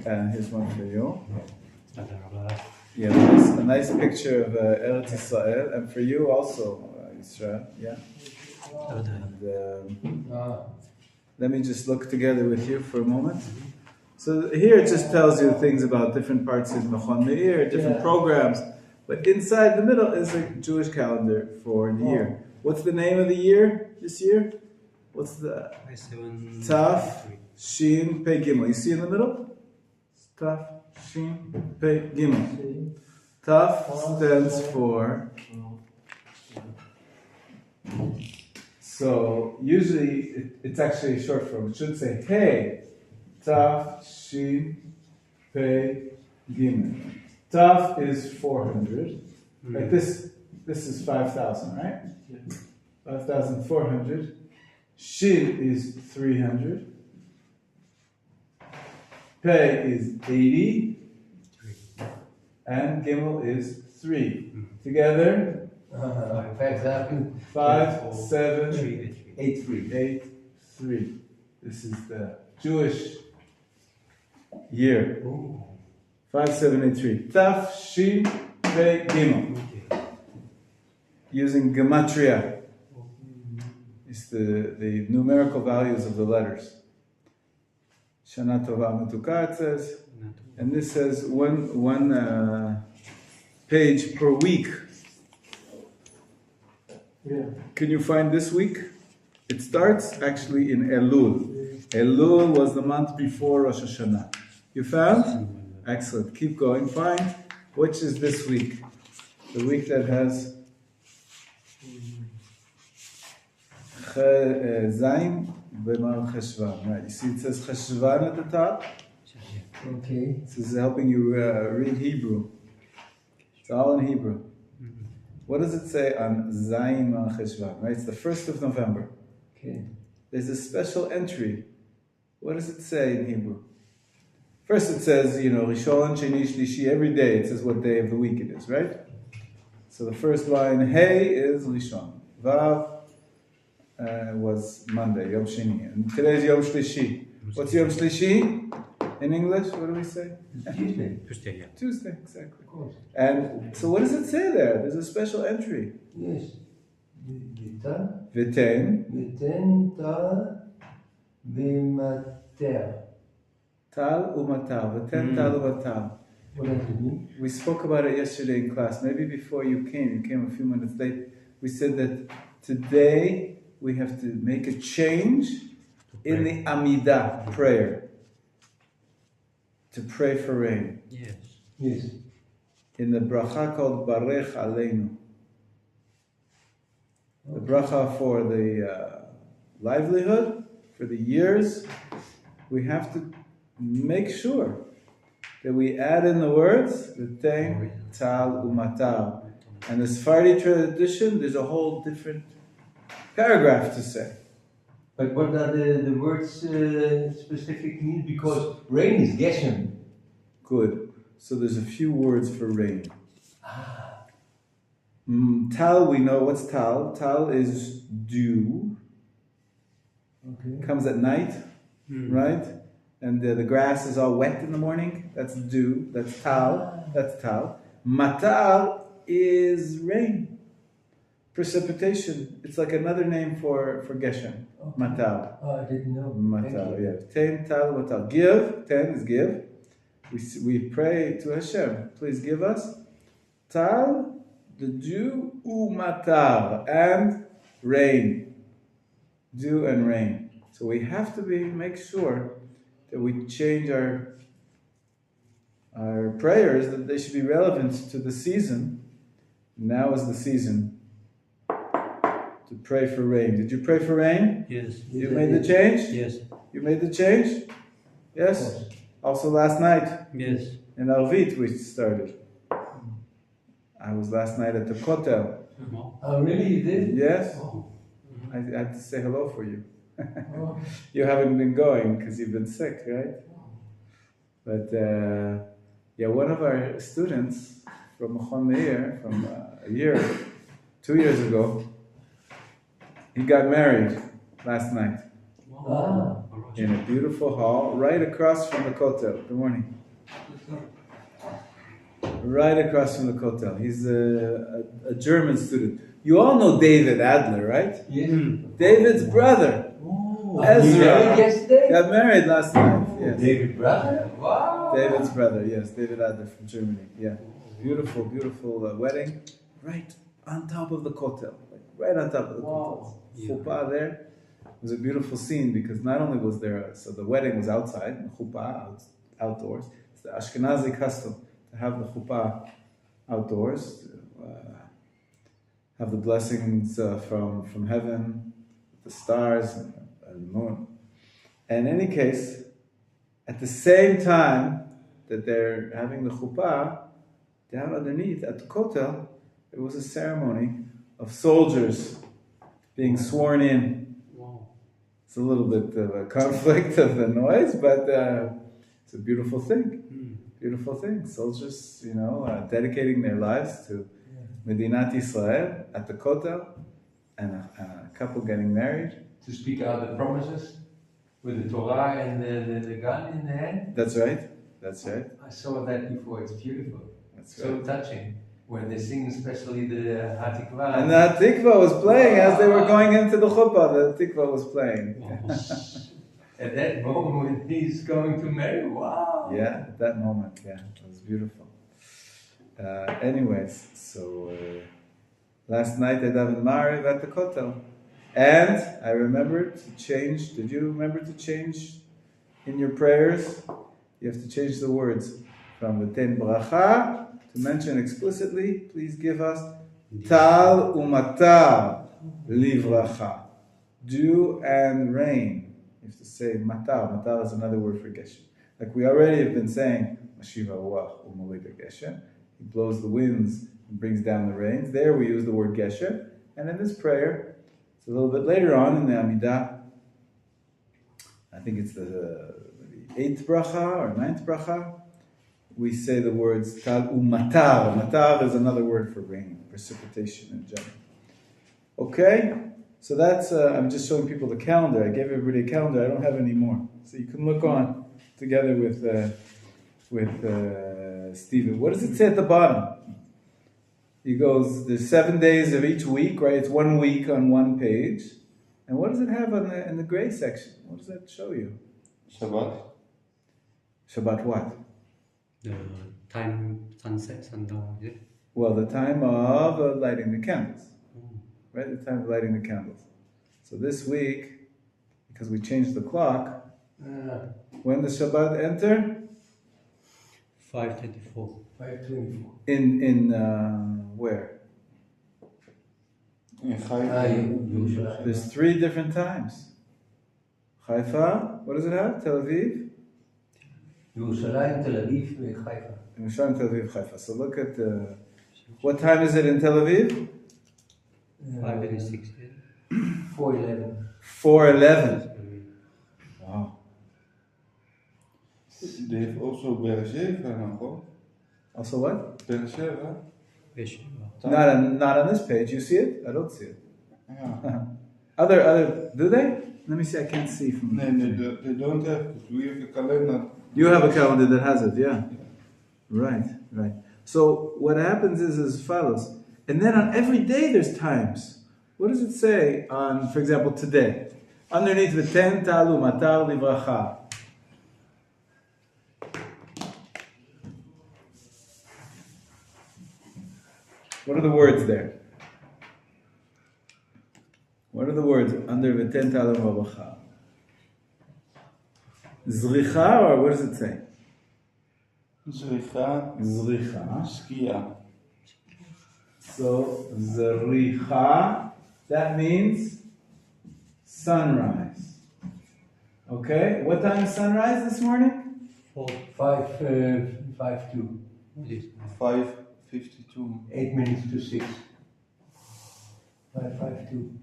Here's one for you. Yeah, a nice picture of Eretz Israel, and for you also, Israel. Yeah. And, let me just look together with you for a moment. So here it just tells you things about different parts of Machon Meir, different programs. But inside the middle is a Jewish calendar for the year. What's the name of the year this year? What's the Taf, Shin, Pei, Gimel. You see in the middle? Taf, Shin, Pei, Gimel. Taf stands for... So usually it's actually a short form. It should say Hey, Taf, Shin, Pei, Gimel. Taf is 400. Like this is 5,000, right? 5,400. Shin is 300. Pei is 80. And Gimel is 3. Together? 5,000. 5, 7, 8, 3. 8, 3. This is the Jewish year. 5, 7, 8, 3. Taf, Shin, Pei, Gimel. Using gematria. It's the numerical values of the letters. Shana Tova Metuka, it says. And this says one page per week. Yeah. Can you find this week? It starts actually in Elul. Elul was the month before Rosh Hashanah. You found? Excellent. Keep going. Find which is this week. The week that has Zayin B'mar Cheshvan. Right. You see it says Cheshvan at the top? Okay. This is helping you read Hebrew. It's all in Hebrew. What does it say on Zayin B'mar Cheshvan? Right. It's the 1st of November. Okay. There's a special entry. What does it say in Hebrew? First it says, Rishon, Sheni, Shlishi, every day it says what day of the week it is, right? So the first line, Hey, is Rishon. Vav was Monday, Yom Sheni. And today's Yom Shlishi. What's Yom Shlishi? In English, what do we say? Tuesday. Tuesday, exactly. Of course. And so what does it say there? There's a special entry. Yes. Vita. V'ten, Ta. V'mater. tal umatal. V'ten, tal umatal. What does it mean? We spoke about it yesterday in class. Maybe before you came a few minutes late. We said that today we have to make a change in the Amidah prayer. To pray for rain. Yes. Yes. In the bracha called Barech Aleinu. The bracha for the livelihood, for the years, we have to make sure that we add in the words, V'ten, tal, umatal. And the Sephardi tradition, there's a whole different paragraph to say. But what are the words specific mean? Because rain is Geshem. Good. So there's a few words for rain. Tal, we know what's tal. Tal is dew. Okay. Comes at night, right? And the grass is all wet in the morning. That's dew. That's tal. That's tal. Matal is rain. Precipitation. It's like another name for Geshem. Okay. Matal. Oh, I didn't know. Matal, yeah. Ten, tal, matal. Give. Ten is give. We pray to Hashem. Please give us. Tal, the dew, matal, and rain. Dew and rain. So we have to make sure that we change our prayers, that they should be relevant to the season. Now is the season to pray for rain. Did you pray for rain? Yes. You made the change? Yes. You made the change? Yes? Also last night? Yes. In Arvit we started. I was last night at the Kotel. Oh, really? You did? Yes? Oh. I had to say hello for you. Oh. You haven't been going because you've been sick, right? But one of our students from Machon Meir, from 2 years ago, he got married last night. Ah. in a beautiful hall right across from the Kotel. Good morning. Right across from the Kotel. He's a German student. You all know David Adler, right? Yes. David's brother. Oh, Ezra. you married yesterday? Got married last night. Yes. David's brother? Wow. David's brother, yes. David Adler from Germany. Yeah. Beautiful, beautiful wedding. Right on top of the Kotel. Like right on top of the Kotel. Chuppah there. It was a beautiful scene because not only was there, so the wedding was outside, the chuppah outdoors. It's the Ashkenazi custom to have the chuppah outdoors, to, have the blessings from heaven, the stars and the moon. And in any case, at the same time that they're having the chuppah, down underneath at the Kotel, there was a ceremony of soldiers being sworn in. It's a little bit of a conflict of the noise, but it's a beautiful thing. Beautiful thing. Soldiers, dedicating their lives to Medinat Israel at the Kotel, and a couple getting married. To speak out the promises with the Torah and the gun in the hand. That's right. That's right. I saw that before. It's beautiful. That's so right. Touching. When they sing, especially the Hatikva. And the Hatikva was playing as they were going into the chuppah. The Hatikva was playing. At that moment, when he's going to marry, wow! Yeah, at that moment, yeah, it was beautiful. Anyways, so last night I davened Mariv at the Kotel. And I remembered to change. Did you remember to change in your prayers? You have to change the words from the Ten Bracha to mention explicitly, please give us Tal umatar livracha. Dew and rain. You have to say matar. Matar is another word for geshem. Like we already have been saying, Mashiva ruach u'molid geshem. He blows the winds and brings down the rains. There we use the word geshem. And in this prayer, it's a little bit later on in the Amidah, I think it's the 8th bracha or 9th bracha, we say the words tal umatar. Matar is another word for rain, precipitation in general. Okay? So that's, I'm just showing people the calendar. I gave everybody a calendar. I don't have any more. So you can look on together with Stephen. What does it say at the bottom? He goes, there's 7 days of each week, right? It's 1 week on one page. And what does it have in the gray section? What does that show you? Shabbat. Shabbat what? The time, sunset, sundown, is it? Well, the time of lighting the candles. Right? The time of lighting the candles. So this week, because we changed the clock, when does Shabbat enter? 5:24. 5:24. In where? In Haifa. There's 3 different times. Haifa, what does it have? Tel Aviv? Yerushalayim, Tel Aviv, Haifa. Yerushalayim, Tel Aviv, Haifa. So look at what time is it in Tel Aviv? 5:26. 4:11. 4:11. Wow. They have also Beersheba. Also what? Beersheba. Not on this page. You see it? I don't see it. Yeah. Other, do they? Let me see. I can't see from. No, they don't have. We have a calendar. You have a calendar that has it, yeah. Right. So what happens is as follows. And then on every day there's times. What does it say on, for example, today? Underneath the 10 talu matar livracha. What are the words there? What are the words under the 10 talu livracha? Zricha, or what does it say? Zricha. Skia. So, Zricha, that means sunrise. Okay, what time is sunrise this morning? 5:52. 5:52. 8 minutes to 6. 5:52.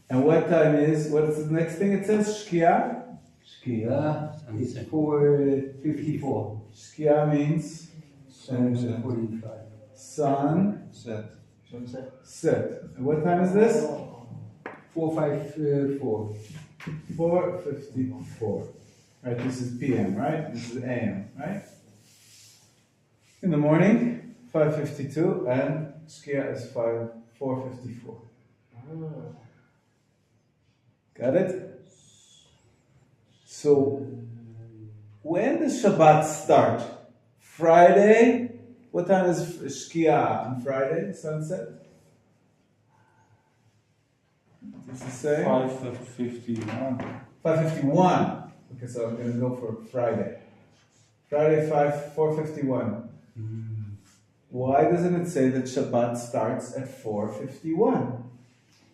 And what time is, what's the next thing it says? Shkia? Skia is 4:54. Shkia means 7:45. sun Set. Sunset. set. And what time is this? 4:54. 4:54. Right, this is PM, right? This is AM, right? In the morning, 5:52, and Shkia is 4:54. Got it? So, when does Shabbat start? Friday? What time is Shkia on Friday? Sunset? Does it say? 5:51. 5:51. Okay, so I'm going to go for Friday. Friday 4:51. Why doesn't it say that Shabbat starts at 4:51?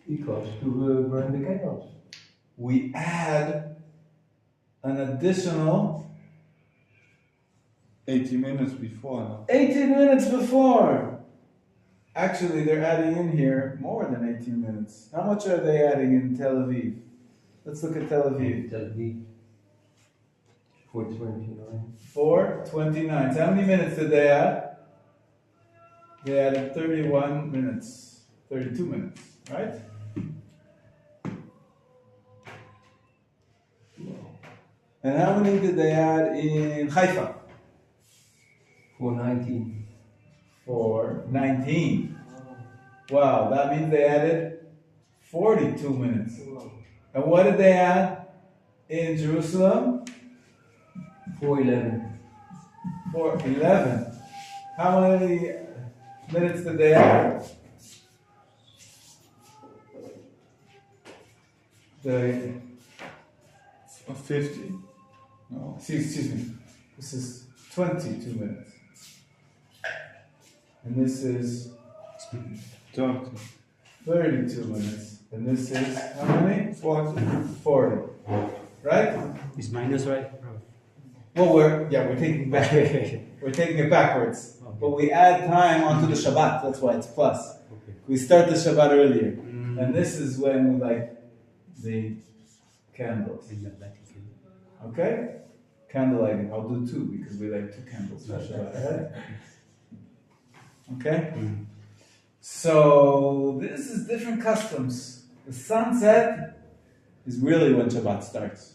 Because to burn the candles. We add an additional 80 minutes before now. 18 minutes before. Actually, they're adding in here more than 18 minutes. How much are they adding in Tel Aviv? Let's look at Tel Aviv. Tel Aviv. 4:29. 4:29. So how many minutes did they add? They added 31 minutes. 32 minutes, right? And how many did they add in Haifa? 4:19. 4:19. Wow, that means they added 42 minutes. And what did they add in Jerusalem? 4:11. 4:11. How many minutes did they add? The 50? No. excuse me. This is 22 minutes. And this is 30. 32 minutes. And this is how many? 40. 40. Right? Is minus right? Well, we're taking back. We're taking it backwards. Okay. But we add time onto the Shabbat. That's why it's plus. Okay. We start the Shabbat earlier. And this is when we light the candles. In the battlefield. Okay? Candle lighting. I'll do 2 because we light 2 candles for Shabbat. Right? Okay? So this is different customs. The sunset is really when Shabbat starts.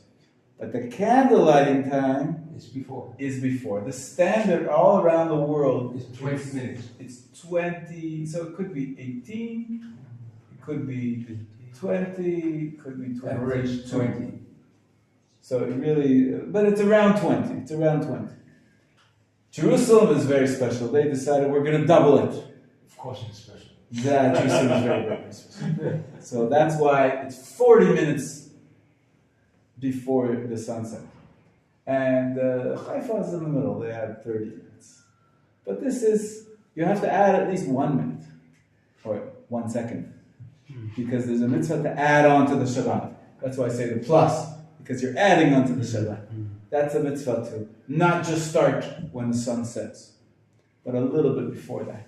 But the candle lighting time It's before. is before. The standard all around the world It's 20 minutes. It's 20, so it could be 18, it could be 20, it could be 20. Average 20. So it really, but it's around 20. It's around 20. Jerusalem is very special. They decided we're going to double it. Of course it's special. Yeah, Jerusalem is very, very special. So that's why it's 40 minutes before the sunset. And Haifa is in the middle. They had 30 minutes. But this is, you have to add at least 1 minute or 1 second. Because there's a mitzvah to add on to the Shabbat. That's why I say the plus. Because you're adding onto the Shabbat. That's a mitzvah too. Not just start when the sun sets, but a little bit before that.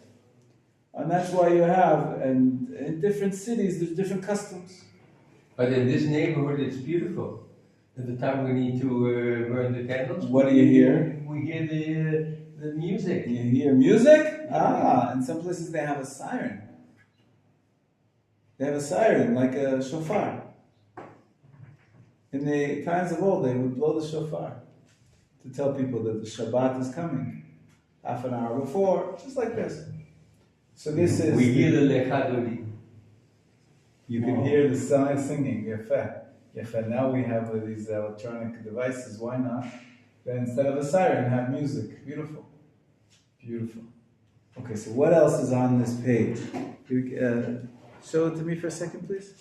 And that's why you have, and in different cities, there's different customs. But in this neighborhood it's beautiful. At the time we need to burn the candles. What do you hear? We hear the music. You hear music? Ah, in some places they have a siren. They have a siren, like a shofar. In the times of old, they would blow the shofar to tell people that the Shabbat is coming. Half an hour before, just like this. So this is... We hear the lechadoli. You can hear the son singing, Yefeh. Yefeh. Now we have these electronic devices, why not? Then instead of a siren, have music. Beautiful. Beautiful. Okay, so what else is on this page? Show it to me for a second, please.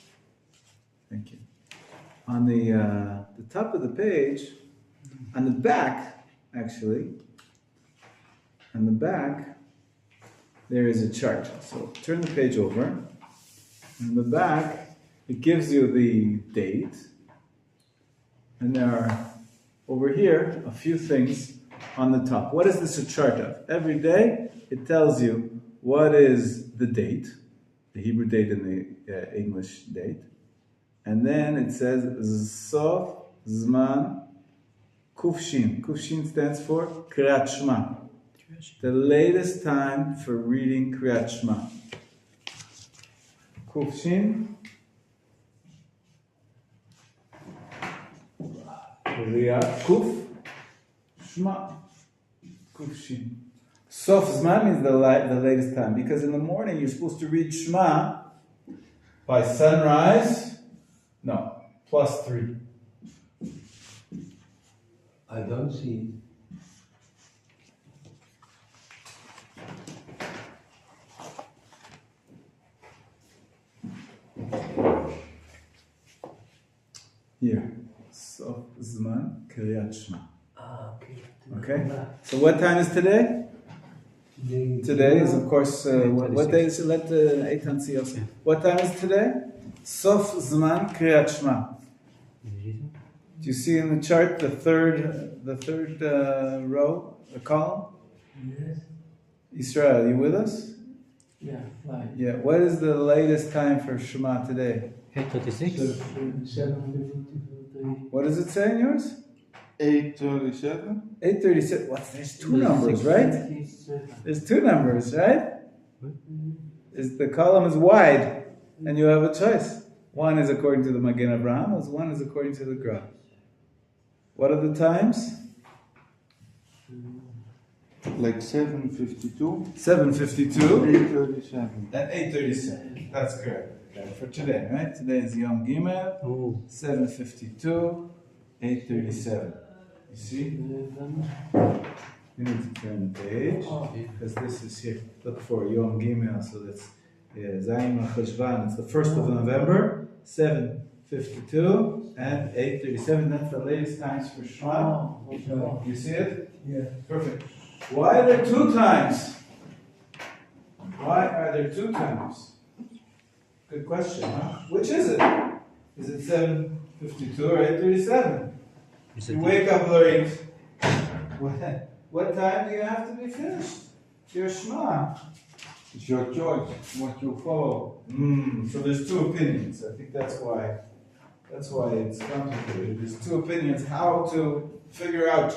Thank you. On the top of the page, on the back, actually, on the back, there is a chart. So turn the page over. On the back, it gives you the date. And there are, over here, a few things on the top. What is this a chart of? Every day, it tells you what is the date, the Hebrew date and the English date. And then it says Sof Zman Kufshin. Kufshin stands for Kriyat Shema. The latest time for reading Kriyat Shema. Kufshin Kriyat Kuf Shema. Kuf Shin. Sof Zman means the latest time, because in the morning you're supposed to read Shema by sunrise. No, +3. I don't see it. Here. Sof Zman Kriyat Shema. Okay. Okay? So what time is today? Today is, of course, what day is it? Let Eitan see also. What time is today? Sof Zman Kriyat Shema. Do you see in the chart the third row, the column? Yes. Israel, you with us? Yeah, right. Yeah. What is the latest time for Shema today? 8:36. 7:53. What does it say in yours? 8:37. 8:36. What? There's two numbers, right? There's two numbers, right? The column is wide, and you have a choice. One is according to the Magen Avraham, one is according to the Gra. What are the times? Like 7:52. 7:52 8:37. and 8:37. That's correct. Okay, for today, right? Today is Yom Gimel. Oh, 7:52, 8:37. You see? You need to turn the page, because this is here. Look for Yom Gimel, so that's Zayin Cheshvan. It's the 1st of November, 7:52 and 8:37. That's the latest times for Shema. You see it? Yeah. Perfect. Why are there two times? Why are there two times? Good question, huh? Which is it? Is it 7:52 or 8:37? You wake up, Lorit. What time do you have to be finished? Your Shema. It's your choice what you follow. So there's two opinions. I think that's why it's complicated. There's two opinions how to figure out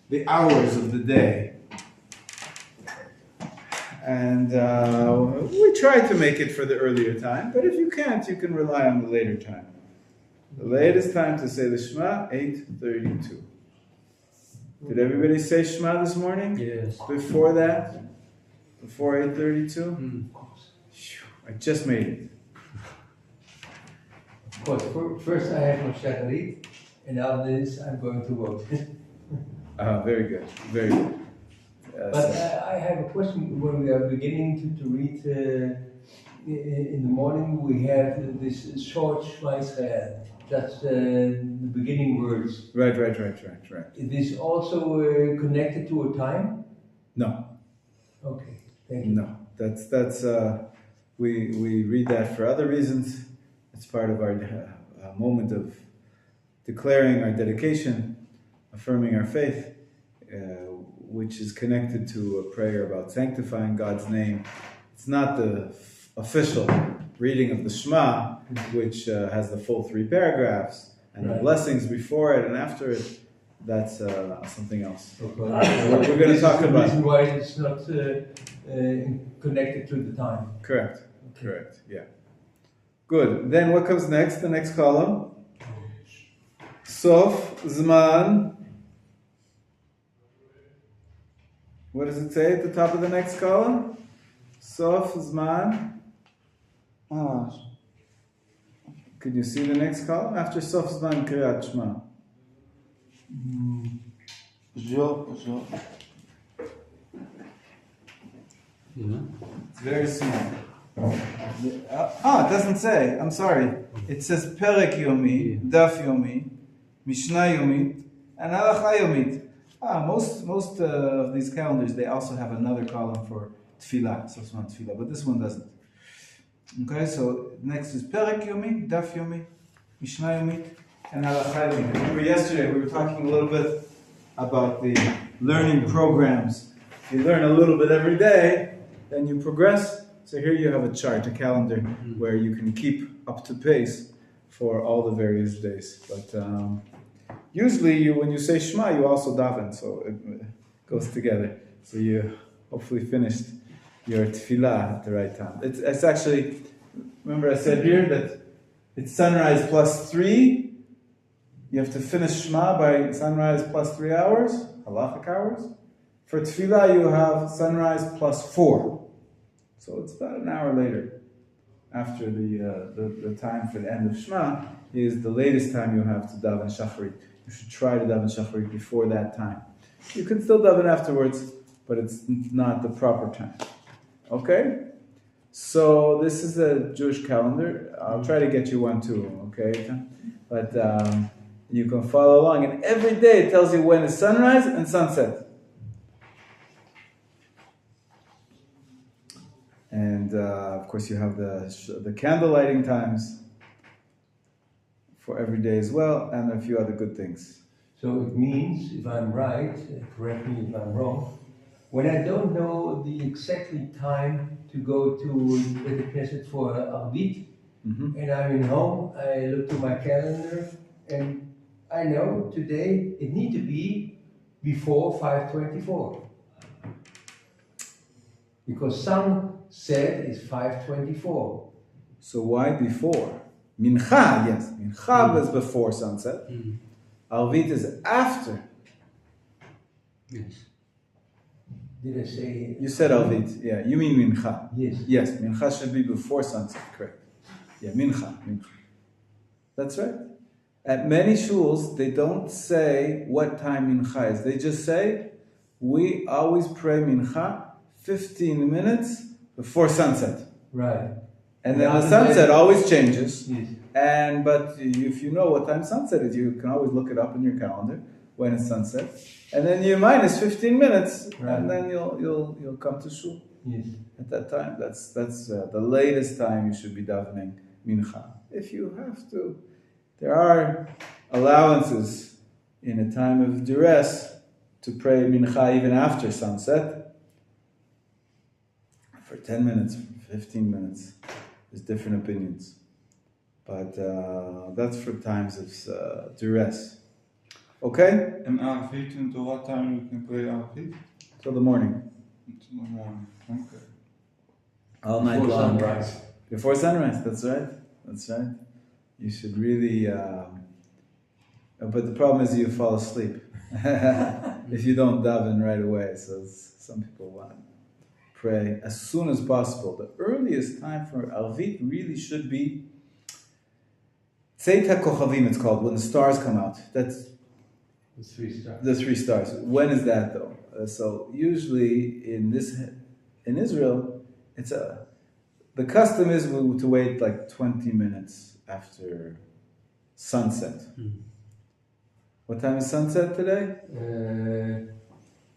the hours of the day. And we try to make it for the earlier time, but if you can't, you can rely on the later time. The latest time to say the Shema, 8:32. Did everybody say Shema this morning? yes. Before that? Before 8:32? I just made it. Of course, first I have my shacharit, and after this I'm going to vote. Very good, very good. But I have a question. When we are beginning to read in the morning, we have this short Shema Israel. That's the beginning words. Right. It is also connected to a time? No, Okay, thank you. no. That's we read that for other reasons. It's part of our moment of declaring our dedication, affirming our faith, which is connected to a prayer about sanctifying God's name. It's not the official reading of the Shema, which has the full 3 paragraphs, and the blessings before it and after it. That's something else. We're going to talk the about. reason why it's not connected to the time. Correct. Correct. Yeah. Good. Then what comes next? The next column. Sof Zman. What does it say at the top of the next column? Sof Zman. Can you see the next column? After Sof Zman Kriyat Shema. Zo. Yeah. It's very small. It doesn't say. I'm sorry. It says Perek Yomi, Daf Yomi, Mishnah Yomit, and Halacha Yomit. Most of these calendars, they also have another column for Tefillah, so it's not Tefillah, but this one doesn't. Okay, so next is Perek Yomi, Daf Yomi, Mishnah Yomit, and Halacha Yomit. Remember yesterday we were talking a little bit about the learning programs. If you learn a little bit every day, then you progress. So here you have a chart, a calendar, where you can keep up to pace for all the various days. But usually when you say Shema, you also daven, so it goes together. So you hopefully finished your tefillah at the right time. It's actually, remember I said here that it's sunrise plus 3, You have to finish Shema by sunrise plus 3 hours, halachic hours. For Tefillah, you have sunrise plus 4. So it's about an hour later. After the time for the end of Shema is the latest time you have to daven Shacharit. You should try to daven Shacharit before that time. You can still daven afterwards, but it's not the proper time. Okay? So this is a Jewish calendar. I'll try to get you one too, okay? But you can follow along. And every day it tells you when is sunrise and sunset. And of course you have the candle lighting times for every day as well, and a few other good things. So it means, if I'm right, correct me if I'm wrong, when I don't know the exactly time to go to the Knesset for Arvit, and I'm in home, I look to my calendar, and I know today it needs to be before 5:24. Because sunset is 5:24. So why before? Mincha, yes. Mincha is before sunset. Arvit is after. Yes. Did I say? You said Arvit, yeah. You mean Mincha. Yes. Yes, Mincha should be before sunset, correct. Yeah, Mincha. That's right. At many shuls, they don't say what time Mincha is. They just say, we always pray Mincha 15 minutes before sunset. Right. And then the sunset always changes. Yes. But if you know what time sunset is, you can always look it up in your calendar when it's sunset. And then you minus 15 minutes, right. And then you'll come to shul. Yes. At that time, that's the latest time you should be davening mincha. If you have to, there are allowances in a time of duress to pray mincha even after sunset. For 10 minutes, 15 minutes, there's different opinions. But that's for times of duress. Okay? And Arvit, until what time you can pray Arvit? Till the morning. Until the morning. Okay. All night Before long. sunrise. Before sunrise, that's right. That's right. You should really... but the problem is you fall asleep. If you don't daven right away. So some people want to pray as soon as possible. The earliest time for Arvit really should be Tzeit HaKochavim, it's called, when the stars come out. That's The 3 stars. the 3 stars. When is that though? So usually in Israel, the custom is to wait like 20 minutes after sunset. What time is sunset today?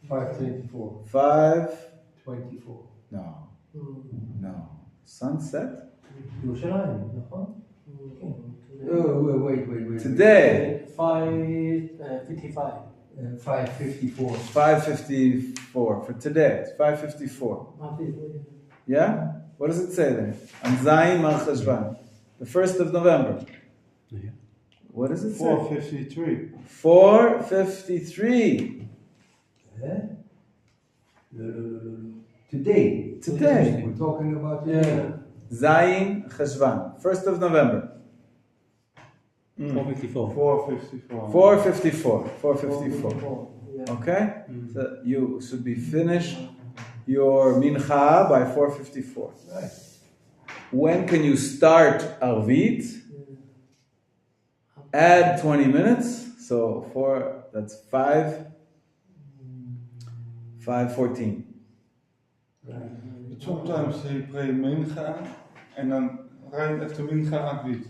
5:24. 5:24. 24. No. Sunset? ירושלים, נכון? Wait. Today. 5:55. 5:54. 5:54. For today, it's 5:54. Yeah? What does it say there? On Zayin Mar Cheshvan. The 1st of November. Yeah. What does it say? 4:53. 4:53. No. Today. Today. We're talking about today. Zayin Cheshvan. 1st of November. 4:54. 4:54. 4:54. 4:54. Yeah. Okay? So you should be finished your mincha by 4:54. Right. When can you start Arvit? Add 20 minutes. So that's 5:14. Right. But sometimes they pray Mincha and then right after Mincha Arvit.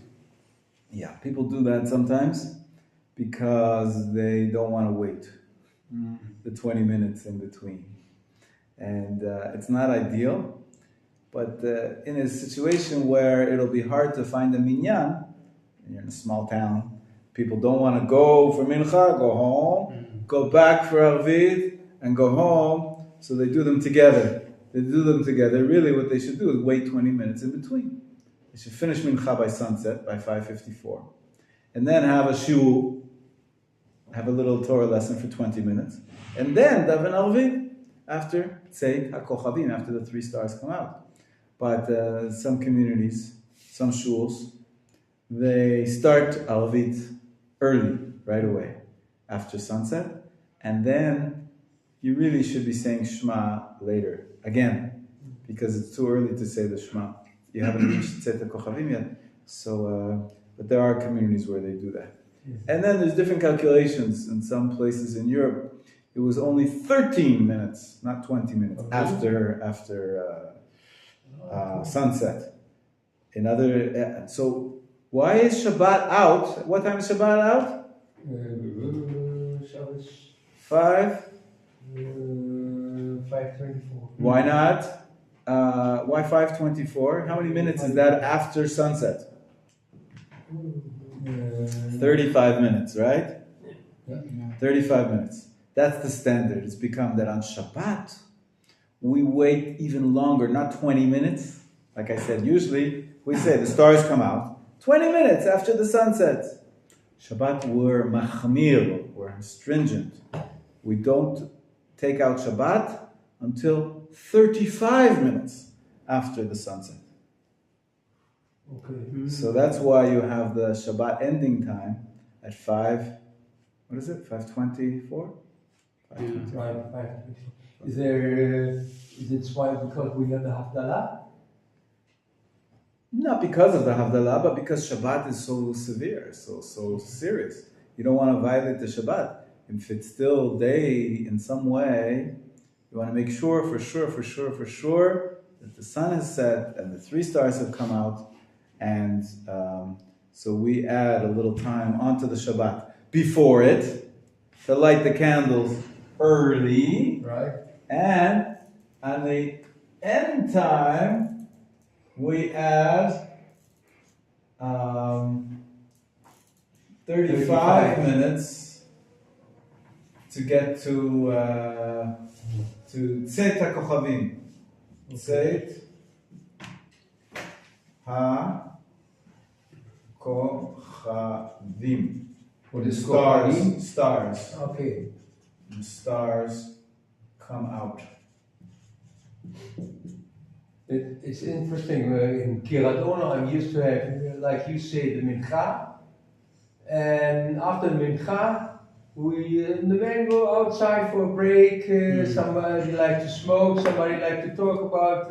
Yeah, people do that sometimes because they don't want to wait the 20 minutes in between. And it's not ideal, but in a situation where it'll be hard to find a minyan, and you're in a small town, people don't want to go for mincha, go home, go back for Arvit, and go home, so they do them together. Really what they should do is wait 20 minutes in between. They should finish mincha by sunset, by 5:54, and then have a shul, have a little Torah lesson for 20 minutes, and then daven Arvit after Tzeit HaKochavim, after the 3 stars come out. But some communities, some shuls, they start Arvit early. right away after sunset, and then you really should be saying Shema later again, because it's too early to say the Shema. You haven't reached Tzet HaKochavim yet, so but there are communities where they do that. Yes. And then there's different calculations. In some places in Europe, it was only 13 minutes, not 20 minutes, after sunset. In other, so why is Shabbat out? What time is Shabbat out? Shabbos 5:24. Why not? Why 5:24? How many minutes is that after sunset? 35 minutes, right? Yeah. 35 minutes. That's the standard. It's become that on Shabbat, we wait even longer, not 20 minutes. Like I said, usually we say the stars come out 20 minutes after the sunset. Shabbat, we're machmir, we're stringent. We don't take out Shabbat until 35 minutes after the sunset. Okay. So that's why you have the Shabbat ending time at 5, what is it, 5:24? 5:24. Right. Is it why because we have the Havdalah? Not because of the Havdalah, but because Shabbat is so severe, so serious. You don't want to violate the Shabbat. If it's still day in some way, you want to make sure, for sure, that the sun has set and the 3 stars have come out. And so we add a little time onto the Shabbat before it to light the candles early. Right. And on the end time, we add 35 minutes to get to Tzet HaKochavim. Tzet HaKochavim. For the Stars. Okay. The stars come out. It's interesting. In Kiradona, I'm used to have, like you say, the mincha, and after the mincha, we the men go outside for a break. Somebody like to smoke. Somebody like to talk about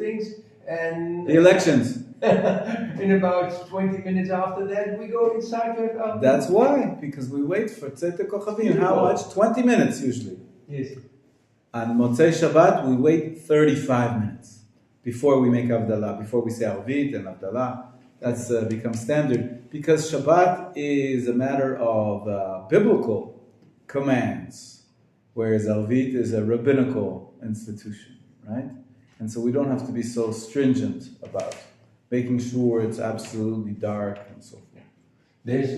things, and The elections. in about 20 minutes after that, we go inside to have. That's why, because we wait for Tzet HaKochavim. How much? 20 minutes usually. Yes. On Motzei Shabbat, we wait 35 minutes before we make Havdalah, before we say Arvit and Havdalah. That's become standard, because Shabbat is a matter of biblical commands, whereas Arvit is a rabbinical institution, right? And so we don't have to be so stringent about making sure it's absolutely dark and so forth. There's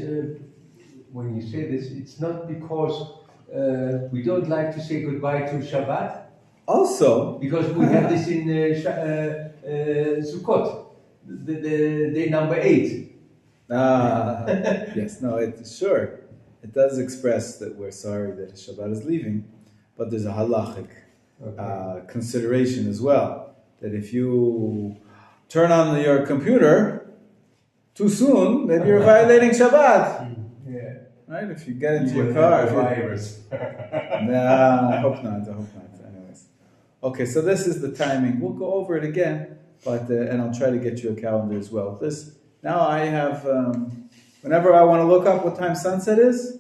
when you say this, it's not because we don't like to say goodbye to Shabbat, Also, because we have this in Sukkot, the day number 8. yes, no, sure, it does express that we're sorry that Shabbat is leaving, but there's a halachic consideration as well, that if you turn on your computer too soon, maybe you're violating Shabbat. Yeah. Right? If you get into your car. Virus. Nah, I hope not. Anyways. Okay, so this is the timing. We'll go over it again, but and I'll try to get you a calendar as well. Now I have, whenever I want to look up what time sunset is,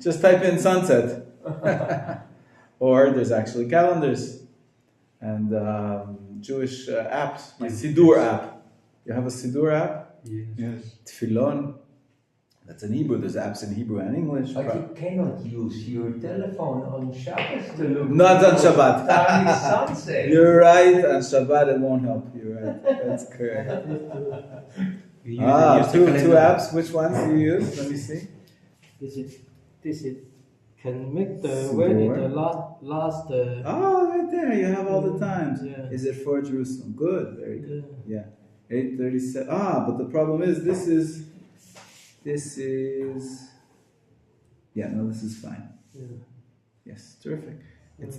just type in sunset. Or there's actually calendars and Jewish apps, my Sidur app. You have a Sidur app? Yes. Tefillon. That's in Hebrew. There's apps in Hebrew and English. But you cannot use your telephone on Shabbos to look. Not on Shabbat. Time is sunset. You're right. On Shabbat it won't help you. Right? That's correct. Two apps. Which ones do you use? Let me see. This is can make the when it the last right there. You have all the times. Yeah. Is it for Jerusalem? Good. Very good. Yeah. 8:37. But the problem is this is. Yeah, no, this is fine. Yeah. Yes, terrific. It's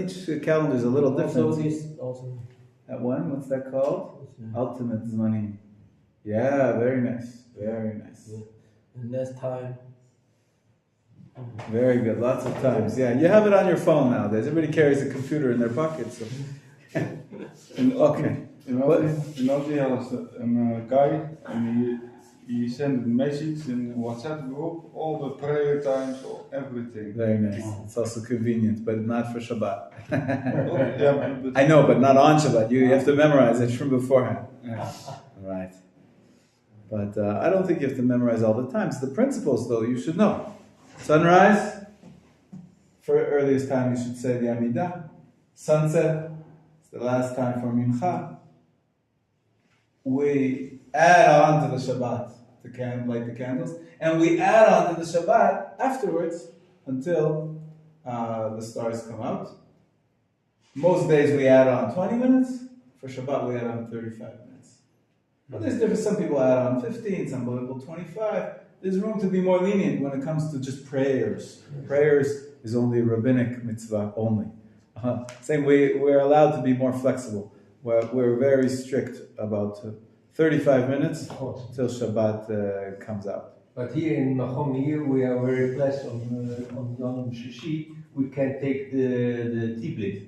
each calendar is a little different. Also this also. That one, what's that called? Ultimate Zmanim. Yeah, very nice. Very nice. The next time. Very good. Lots of times. Yeah, you have it on your phone nowadays. Everybody carries a computer in their pocket. So. Okay. In Belgium was a guy and he sent a message in WhatsApp group, all the prayer times, everything. Very nice. It's also convenient, but not for Shabbat. Yeah, but I know, but not on Shabbat. You have to memorize it from beforehand. yeah. Right. But I don't think you have to memorize all the times. The principles, though, you should know. Sunrise, for earliest time, you should say the Amidah. Sunset, it's the last time for Mincha. We add on to the Shabbat to light the candles, and we add on to the Shabbat afterwards until the stars come out. Most days we add on 20 minutes. For Shabbat, we add on 35 minutes. But there's different. Some people add on 15, some people 25. There's room to be more lenient when it comes to just prayers. Prayers is only a rabbinic mitzvah only. Same way, we're allowed to be more flexible. We're very strict about 35 minutes till Shabbat comes out. But here in Machon Meir, we are very blessed on Yom Shishi. We can take the tablet,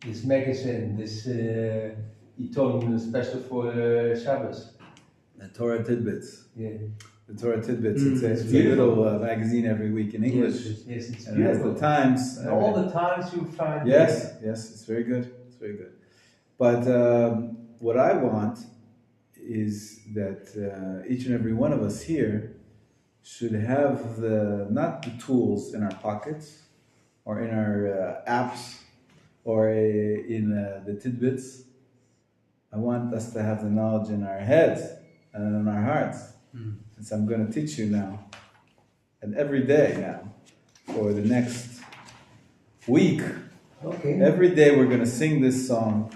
this magazine, this Iton special for Shabbos. The Torah Tidbits. Yeah. The Torah Tidbits. It's a little magazine every week in English. Yes, it's and it has beautiful. the times. And all the times you find. Yes, it's very good. It's very good. But what I want is that each and every one of us here should have not the tools in our pockets or in our apps or in the tidbits. I want us to have the knowledge in our heads and in our hearts. Since I'm going to teach you now, and every day now, for the next week, every day we're going to sing this song.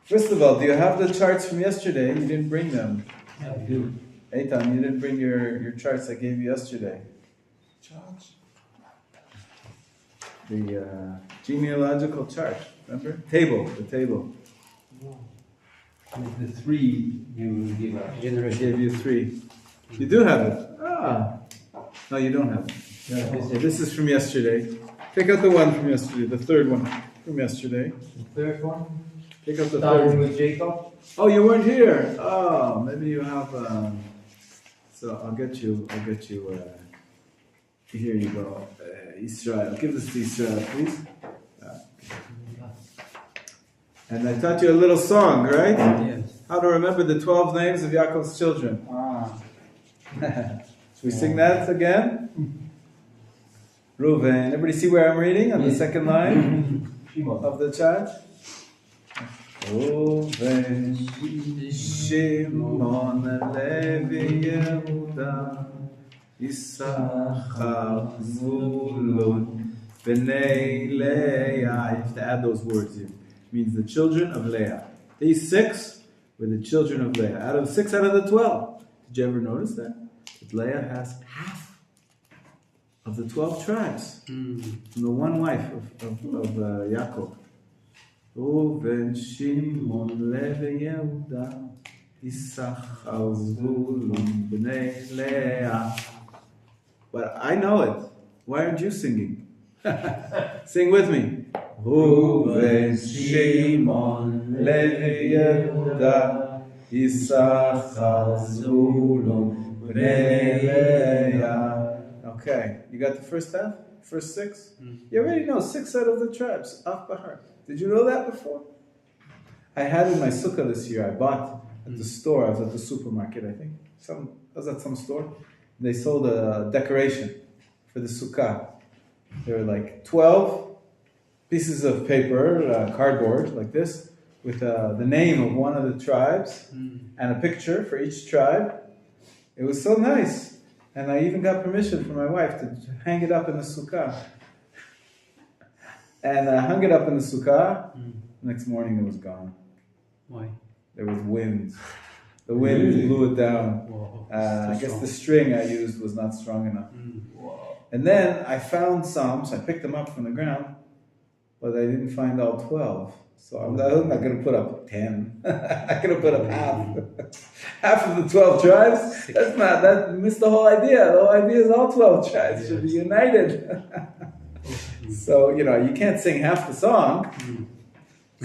First of all, do you have the charts from yesterday? You didn't bring them. Yeah, we do. Eitan, you didn't bring your charts I gave you yesterday. Charts? The genealogical chart, remember? The table. The three you give us. I gave you 3. You do have it. No, you don't have it. Yeah, This is from yesterday. Pick out the one from yesterday, the third one from yesterday. the third one. Pick up the Starting third. with Jacob. Oh, you weren't here. Oh, maybe you have. So I'll get you. Here you go. Israel. Give this to Israel, please. And I taught you a little song, right? Yes. How to remember the 12 names of Yaakov's children. Should we sing that again? Reuven. Everybody see where I'm reading on the second line of the chart? Reuven, Shimon, Levi, Yehuda, Issachar, Zulun, Bnei Leah. You have to add those words here. It means the children of Leah. These 6 were the children of Leah. 6 out of the 12. Did you ever notice that? That Leah has half of the 12 tribes from the one wife of Yaakov. Reuven, Shimon, Levi, Yehuda, Issachar, Zvulun, Bnei Leah. But I know it. Why aren't you singing? Sing with me. Reuven, Shimon, Levi, Yehuda, Issachar, Zvulun, Bnei Leah. Okay, you got the first half? First 6? You already know 6 out of the tribes, off by heart. Did you know that before? I had in my sukkah this year, I bought at the store, I was at the supermarket, I think. I was at some store. They sold a decoration for the sukkah. There were like 12 pieces of paper, cardboard, like this, with the name of one of the tribes and a picture for each tribe. It was so nice. And I even got permission from my wife to hang it up in the sukkah. And I hung it up in the sukkah. Next morning it was gone. Why? There was wind. The wind blew it down. Wow. I guess the string I used was not strong enough. And then I found some, so I picked them up from the ground, but I didn't find all 12. So I'm not going to put up 10. I'm going to put up half of the 12 tribes. That missed the whole idea. The whole idea is all 12 tribes should be united. So, you can't sing half the song.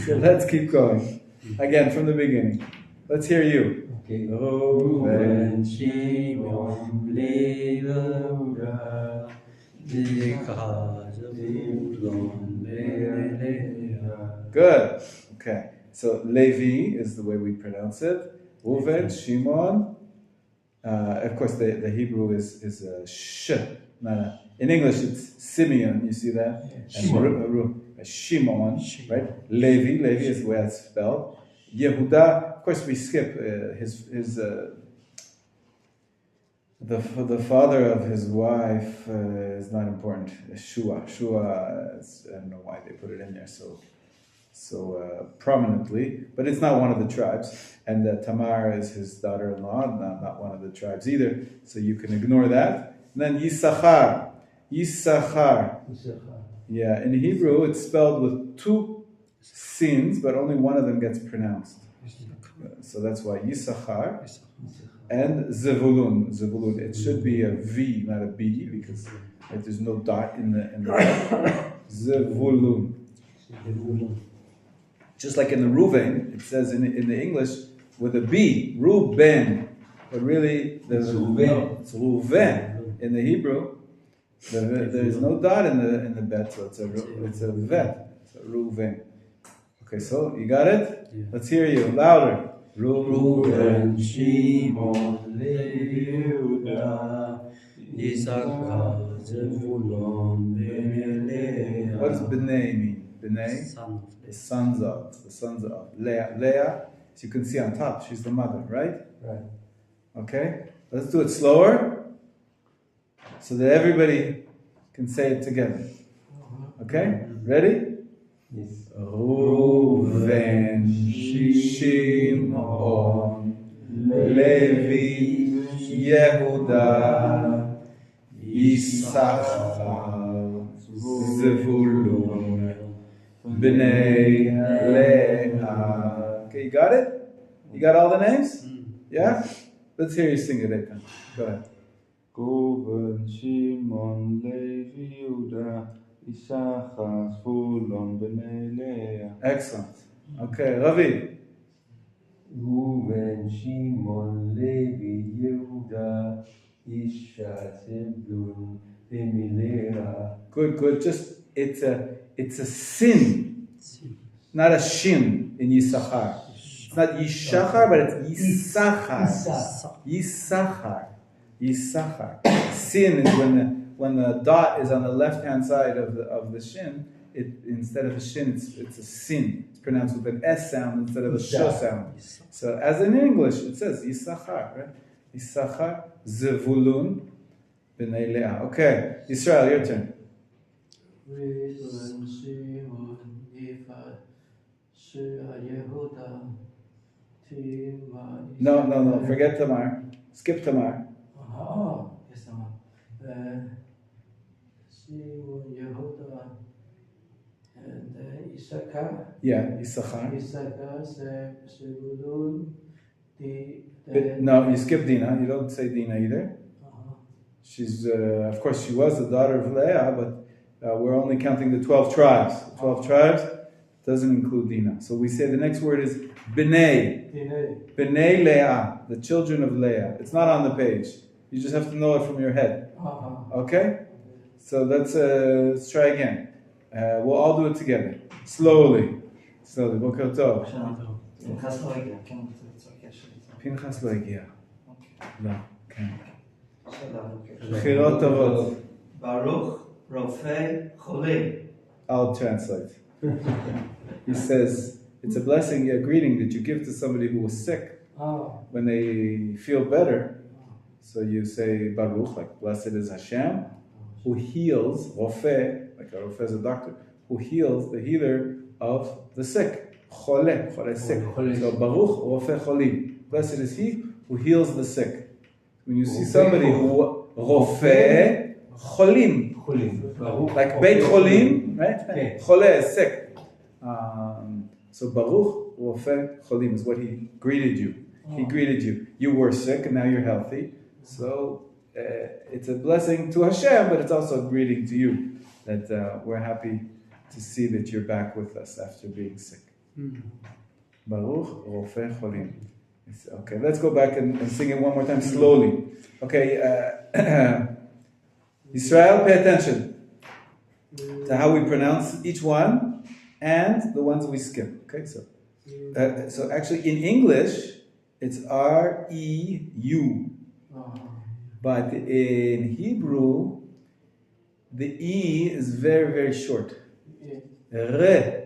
So let's keep going. Again, from the beginning. Let's hear you. Okay. Reuven, Shimon, Levi, Yehuda, Zebulun, Benjamin. Good. Okay. So Levi is the way we pronounce it. Reuven, Shimon. Of course, the Hebrew is a sh. In English, it's Simeon. You see that? Yeah. Shimon, right? Levi is the way it's spelled. Yehuda. Of course, we skip the father of his wife is not important. Shua, I don't know why they put it in there so prominently, but it's not one of the tribes. And Tamar is his daughter-in-law, not one of the tribes either. So you can ignore that. And then Yisachar. Yeah, in Hebrew it's spelled with two sins, but only one of them gets pronounced. So that's why Yisachar. And Zevulun. It should be a V, not a B, because there's no dot in the Zevulun. Just like in the Reuven, it says in the English with a B, Reuben, but really it's Reuven. In the Hebrew, there's no dot in the bet, so it's a vet, so Reuven. Okay, so you got it? Yeah. Let's hear you louder. Reuven, Shimon, Levi, Yehuda, Yisachar, Zebulun, Benjamin. What does B'nai mean? B'nai? The sons of. Leah, as you can see on top, she's the mother, right? Right. Okay, let's do it slower, so that everybody can say it together. Okay, ready? Yes. Reuven, Shimon, Levi, Yehuda, Yisachar, Zevulun, B'nai Leah. Okay, you got it? You got all the names? Yeah? Let's hear you sing it, Eitan. Go ahead. Reuven, Shimon, Levi, Yehuda, Yisachar, Zvulun, Bnei Leah. Excellent. Okay, Ravi. Reuven, Shimon, Levi, Yehuda, Yisachar, Zebulun, Bnei Leah. Good. Just it's a sin, not a shin in Yisachar. It's not Yishachar, but it's Yisachar. Yisachar. Sin is when the dot is on the left-hand side of the shin. Instead of a shin, it's a sin. It's pronounced with an S sound instead of a sh sound. So as in English, it says Yisachar, right? Yisachar, Zevulun, B'nai Leah. Okay, Yisrael, your turn. Reuven, Shimon, Levi, Yehuda, Tamar. No, forget Tamar. Skip Tamar. Oh, yes, Tamar. Shimon, Yehuda, and Issachar. Yeah, Yisachar. Issachar, Zebulun, No, you skip Dinah. You don't say Dinah either. She's, of course, she was the daughter of Leah, but we're only counting the 12 tribes. 12 tribes doesn't include Dinah. So we say the next word is B'nai. B'nai Leah, the children of Leah. It's not on the page. You just have to know it from your head. Okay? So let's try again. We'll all do it together. Slowly. Boker Tov. Pinchas לא הגיע. לא, כן. בחירות טובות. ברוך רופא חולים. I'll translate. He says, it's a blessing, a greeting that you give to somebody who was sick. When they feel better, so you say Baruch, like blessed is Hashem, who heals, Rofeh, like a Rofeh is a doctor, who heals, the healer of the sick. Chole, sick. So Baruch Rofeh Cholim. Blessed is he who heals the sick. When you see somebody who Rofeh Cholim, like Beit Cholim, right? Chole is sick. So Baruch Rofeh Cholim is what he greeted you. He greeted you. You were sick and now you're healthy. So it's a blessing to Hashem, but it's also a greeting to you that we're happy to see that you're back with us after being sick. Baruch Rofeh Cholim. Okay, let's go back and sing it one more time slowly. Okay, Israel, pay attention to how we pronounce each one and the ones we skip. Okay, so actually in English it's R-E-U, but in Hebrew the E is very, very short. Re-u-ven.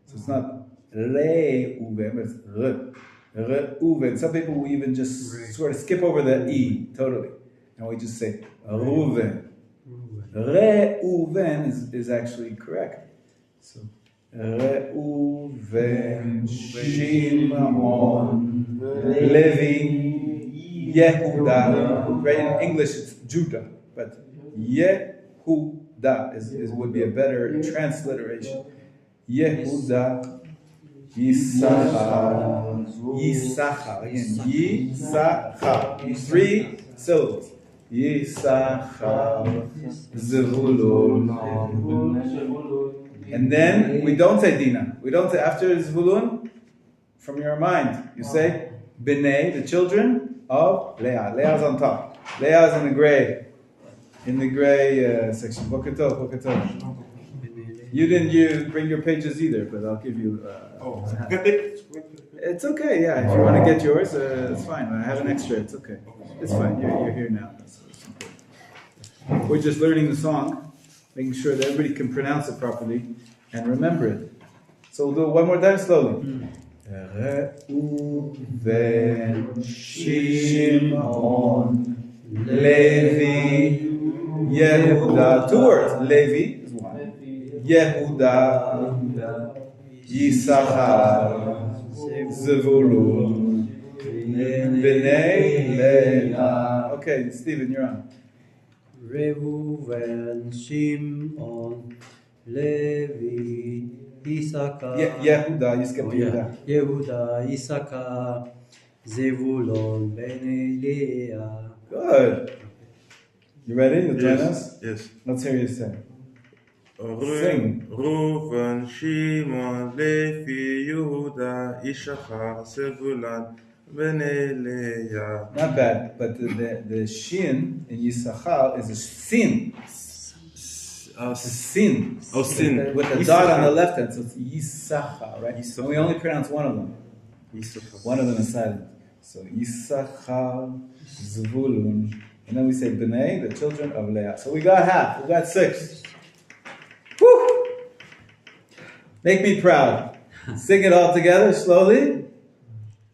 So it's not Re-u-ven, but it's Re-u-ven. Some people will even just sort of skip over the E totally. And we just say Ruven. Reuven is actually correct. So Reuven, Shimon, Levi, Yehuda. Right, in English it's Judah, but Yehuda would be a better transliteration. Yehuda, Yisachar. Again, Yisachar. 3 syllables. Yisachar, Zevulun. And then we don't say Dina. We don't say after Zevulun, from your mind. You say B'nai, the children of Leah. Leah's on top. Leah's in the gray section. Boker Tov, Boker Tov. You didn't bring your pages either, but I'll give you. It's okay, yeah. If you want to get yours, it's fine. I have an extra. It's okay. It's fine. You're here now. That's important. We're just learning the song, making sure that everybody can pronounce it properly and remember it. So we'll do it one more time slowly. Reuven, Shimon, Levi, Yehuda. 2 words. Levi is 1. Yehuda, Yisachar, Zevulun, B'nai Leah. Okay, Stephen, you're on. Reuven, Shimon, Levi, Issachar. Yehuda, you skipped Yehuda. Yehuda, Issachar, Zevulun, Bnei Leah. Good. You ready? You'll join us? Yes. Let's hear you sing. Sing. Reuven, Shimon, Levi, Yehuda, Issachar, Zevulun, Bnei Leah. Not bad, but the shin in Yisachar is a sin. It's a sin. Oh, sin. With a dot on the left hand, so it's Yisachar, right? And we only pronounce one of them. One of them is silent. So Yisachar, Zvulun, and then we say B'nai, the children of Leah. So we got half. We got 6. Woo! Make me proud. Sing it all together slowly.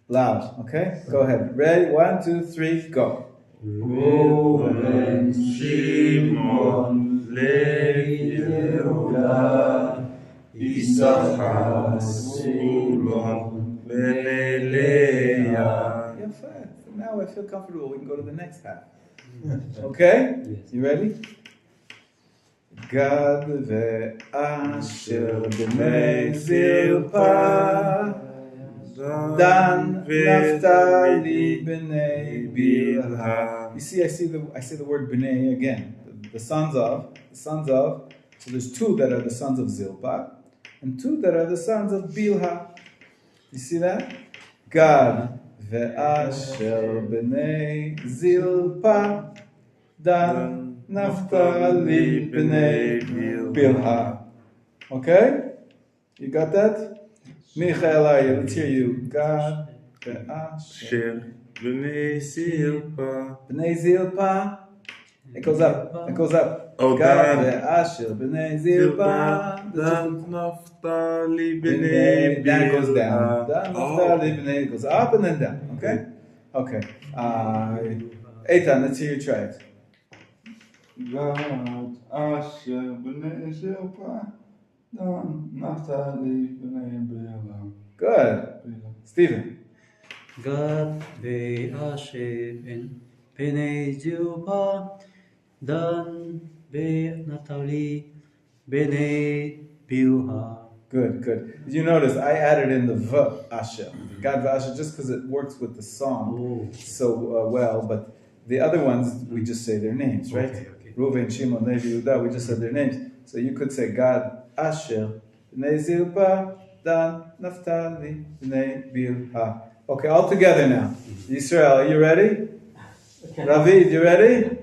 Loud, okay? Go ahead. Ready? 1, 2, 3, go. Reuven, Shimon, Levi, Yehuda, Issachar, Zevulun, Bnei Leah. Yeah, fine. Now I feel comfortable. We can go to the next half. Okay? Yes. You ready? Gad ve'asher b'nei Zilpah, Dan Naftali b'nei Bilha. You see, I say the word b'nei again. The sons of. So there's 2 that are the sons of Zilpah, and 2 that are the sons of Bilha. You see that? Gad ve'asher b'nei Zilpah, Dan Naftali b'nei Bilha. Okay? You got that? Michael, let's hear you. God ve'asher B'nei Zilpah. b'nei Zilpah. It goes up. Oh, God Dan. ve'asher b'nei Zilpah. Dan Naftali b'nei Dan goes Bilha. down. Dan Naftali b'nei goes up and then down. Okay. Eitan, let's hear you try it. Gad Asher B'nei Zilpah, Dan Naftali B'nei Bilha. Good. Stephen. Gad ve'asher Bnei Zilpah, Dan ve'Naftali, Bnei Bilha. Good. You notice I added in the V Asher, Gad Asher, just because it works with the song so well. But the other ones we just say their names, right? Okay. Reuven, Shimon, Levi, Yehuda, we just said their names. So you could say Gad Asher, Bnei Zilpa, Dan, Naphtali, Bnei Bilha. Okay, all together now. Yisrael, are you ready? Okay. Ravid, you ready?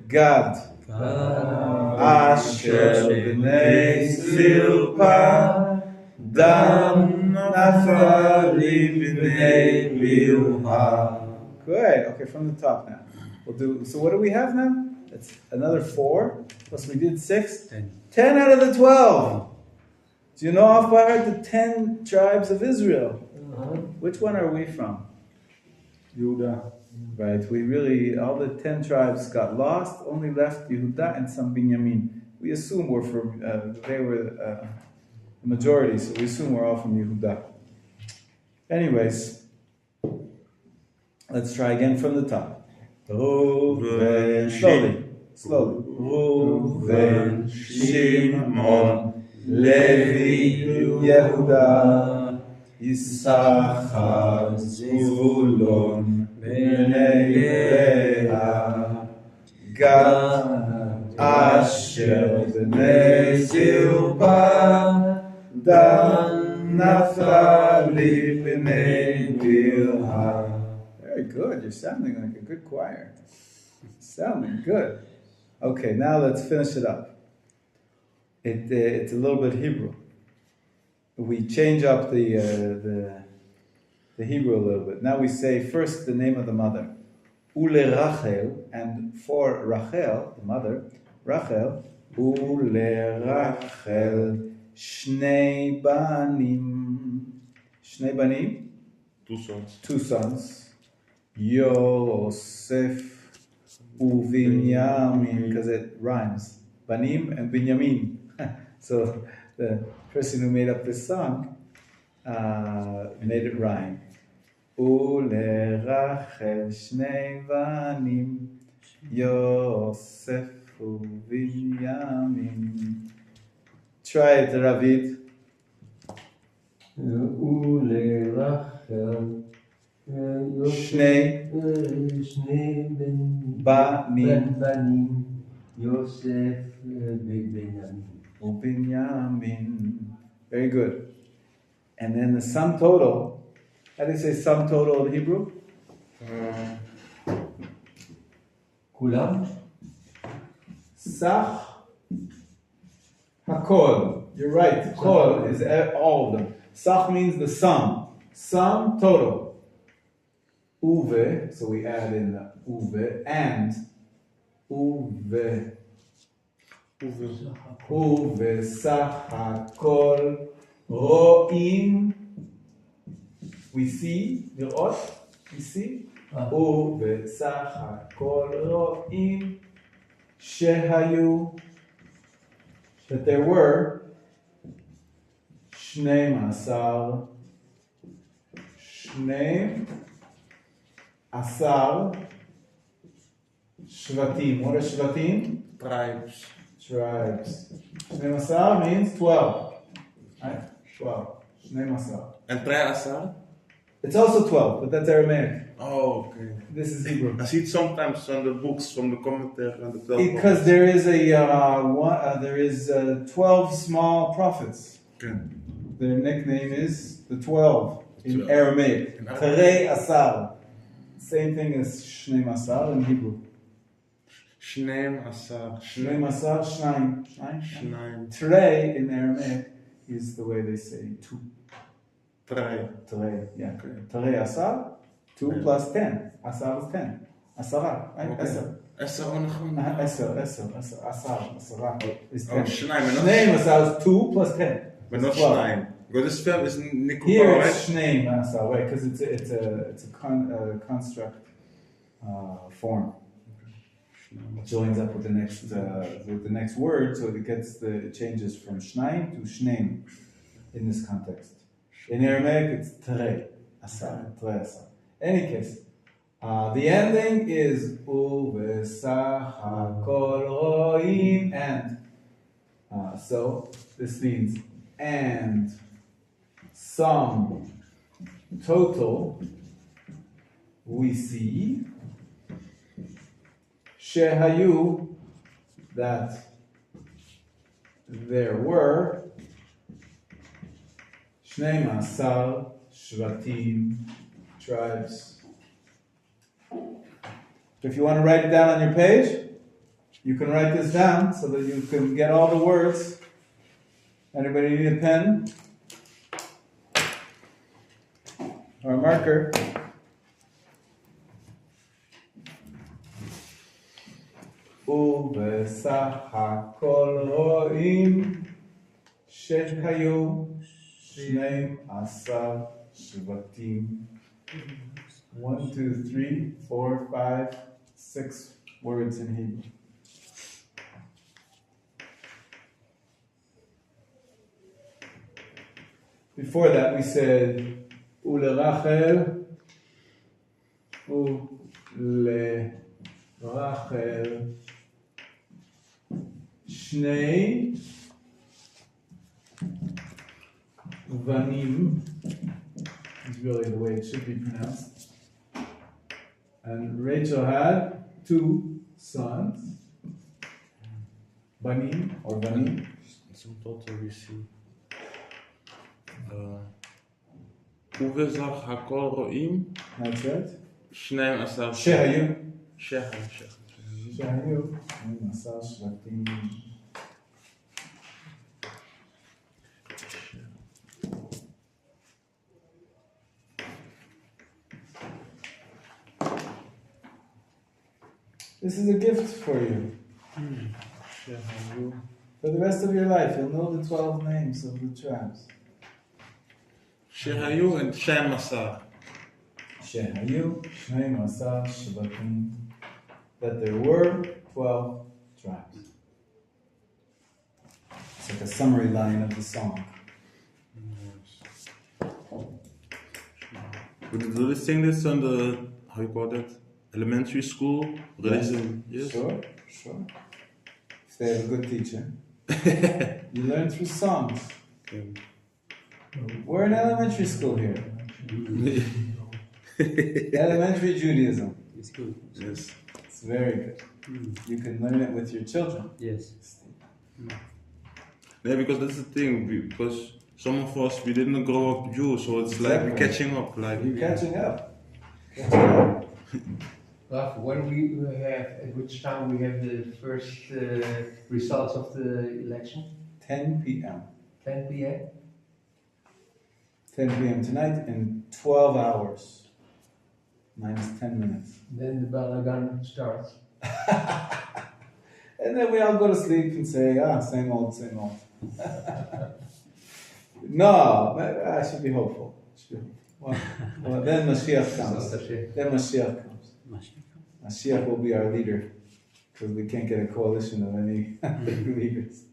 Gad. Ah. Asher b'nei Zilpa, Dan Naphtali b'nei Bilha. Good. Okay, from the top now. We'll do. So what do we have now? It's another 4 plus we did 6. 10 out of the 12. Do you know off by heart the 10 tribes of Israel? Which one are we from? Judah. Right, all the 10 tribes got lost, only left Yehuda and some Binyamin. We assume they were the majority, so we assume we're all from Yehuda. Anyways, let's try again from the top. Reuven, slowly. Reuven, Shimon, Levi, Yehuda, Yisachar, Zvulun, Bnei Leah, Gad, Asher, Bnei Zilpa, Dan, Naphtali, Bnei Bilha. Very good. You're sounding like a good choir. Sounding good. Okay, now let's finish it up. It's a little bit Hebrew. We change up the Hebrew a little bit. Now we say first the name of the mother. Ule Rachel, and for Rachel, the mother, Rachel, Ule Rachel, Shnei Banim. Shnei Banim? 2 sons. 2 sons. Yosef Uvinyamin, because it rhymes. Banim and Binyamin. So the person who made up this song made it rhyme. Ule Rachel Shnei Banim, Yosef Uvinyamin. Try it, Ravid. Ule Rachel Shnei Banim, Yosef Benjamin. Binyamin. Very good. And then the sum total. How do you say sum total in Hebrew? Kulam? Sach Hakol. You're right. Kol is all of them. Sach means the sum. Sum total. Uve, so we add in the uve, and uve. Uve sach hakol ro'im. We see, lirot, we see. Uve sach hakol ro'im shehayu. That there were 12 Shvatim. What are Shvatim? Tribes. 12 means 12. Right? 12. 12. And 13? It's also 12, but that's Aramaic. Oh, okay. This is Hebrew. I see it sometimes on the books from the commentary and the 12. Because there is 12 small prophets. Okay. Their nickname is the 12 in 12. Aramaic. In Terei Asar. Same thing as Shnei Masar in Hebrew. Shneim Asar. Shnei Masar, Shnaim. Shneim. Terei in Aramaic is the way they say 2. Trei. Terei, yeah. Okay. Terei Asar, 2 Yeah. plus 10. Asar is 10. Asara, right? Okay. Eser. Eser onachon. Eser. Asara is 10. Oh, Shneim. Shnei Masar is 2 plus 10. But not 12. Shneim. Because this film is Nikubah, Here right? it's Shnei Masar, right? Because it's a construct form. It joins up with the next word, so it changes from Shnaim to Shneim in this context. In Aramaic, it's Terei Asar. Any case, the ending is Uvesach hakol roim, and so this means and sum total, we see shehayu, that there were 12 shvatim, tribes. If you want to write it down on your page, you can write this down so that you can get all the words. Anybody need a pen? Or a marker? ובסך הכל רואים שהיו 12 שבטים. 1, 2, 3, 4, 5, 6 words in Hebrew. Before that we said ulerachel, shnei vanim is really the way it should be pronounced. And Rachel had 2 sons, Banim or Vanim. Some total we see. ובסך הכל רואים That's right. 12 שהיו. שהיו. שהיו 12 שבטים. This is a gift for you. For the rest of your life, you'll know the 12 names of the tribes. שהיו and 12. שהיו 12 שבטים. That there were 12 tribes. It's like a summary line of the song. We do this thing this on the, how you call that, elementary school? Religion, yes? Sure. If they have a good teacher. You learn through songs. Okay. We're in elementary school here. Elementary Judaism. It's good. Yes. It's very good. You can learn it with your children. Yes. Yeah, because that's the thing, because some of us, we didn't grow up Jews, so it's like Exactly. we're catching up. Like, You're catching up. Rav, when we have, at which time we have the first results of the election? 10 p.m. 10 p.m. 10 p.m. tonight in 12 hours. Minus 10 minutes. Then the balagan starts. And then we all go to sleep and say, same old. No, I should be hopeful. Well, then Mashiach comes. Mashiach will be our leader, because we can't get a coalition of any leaders.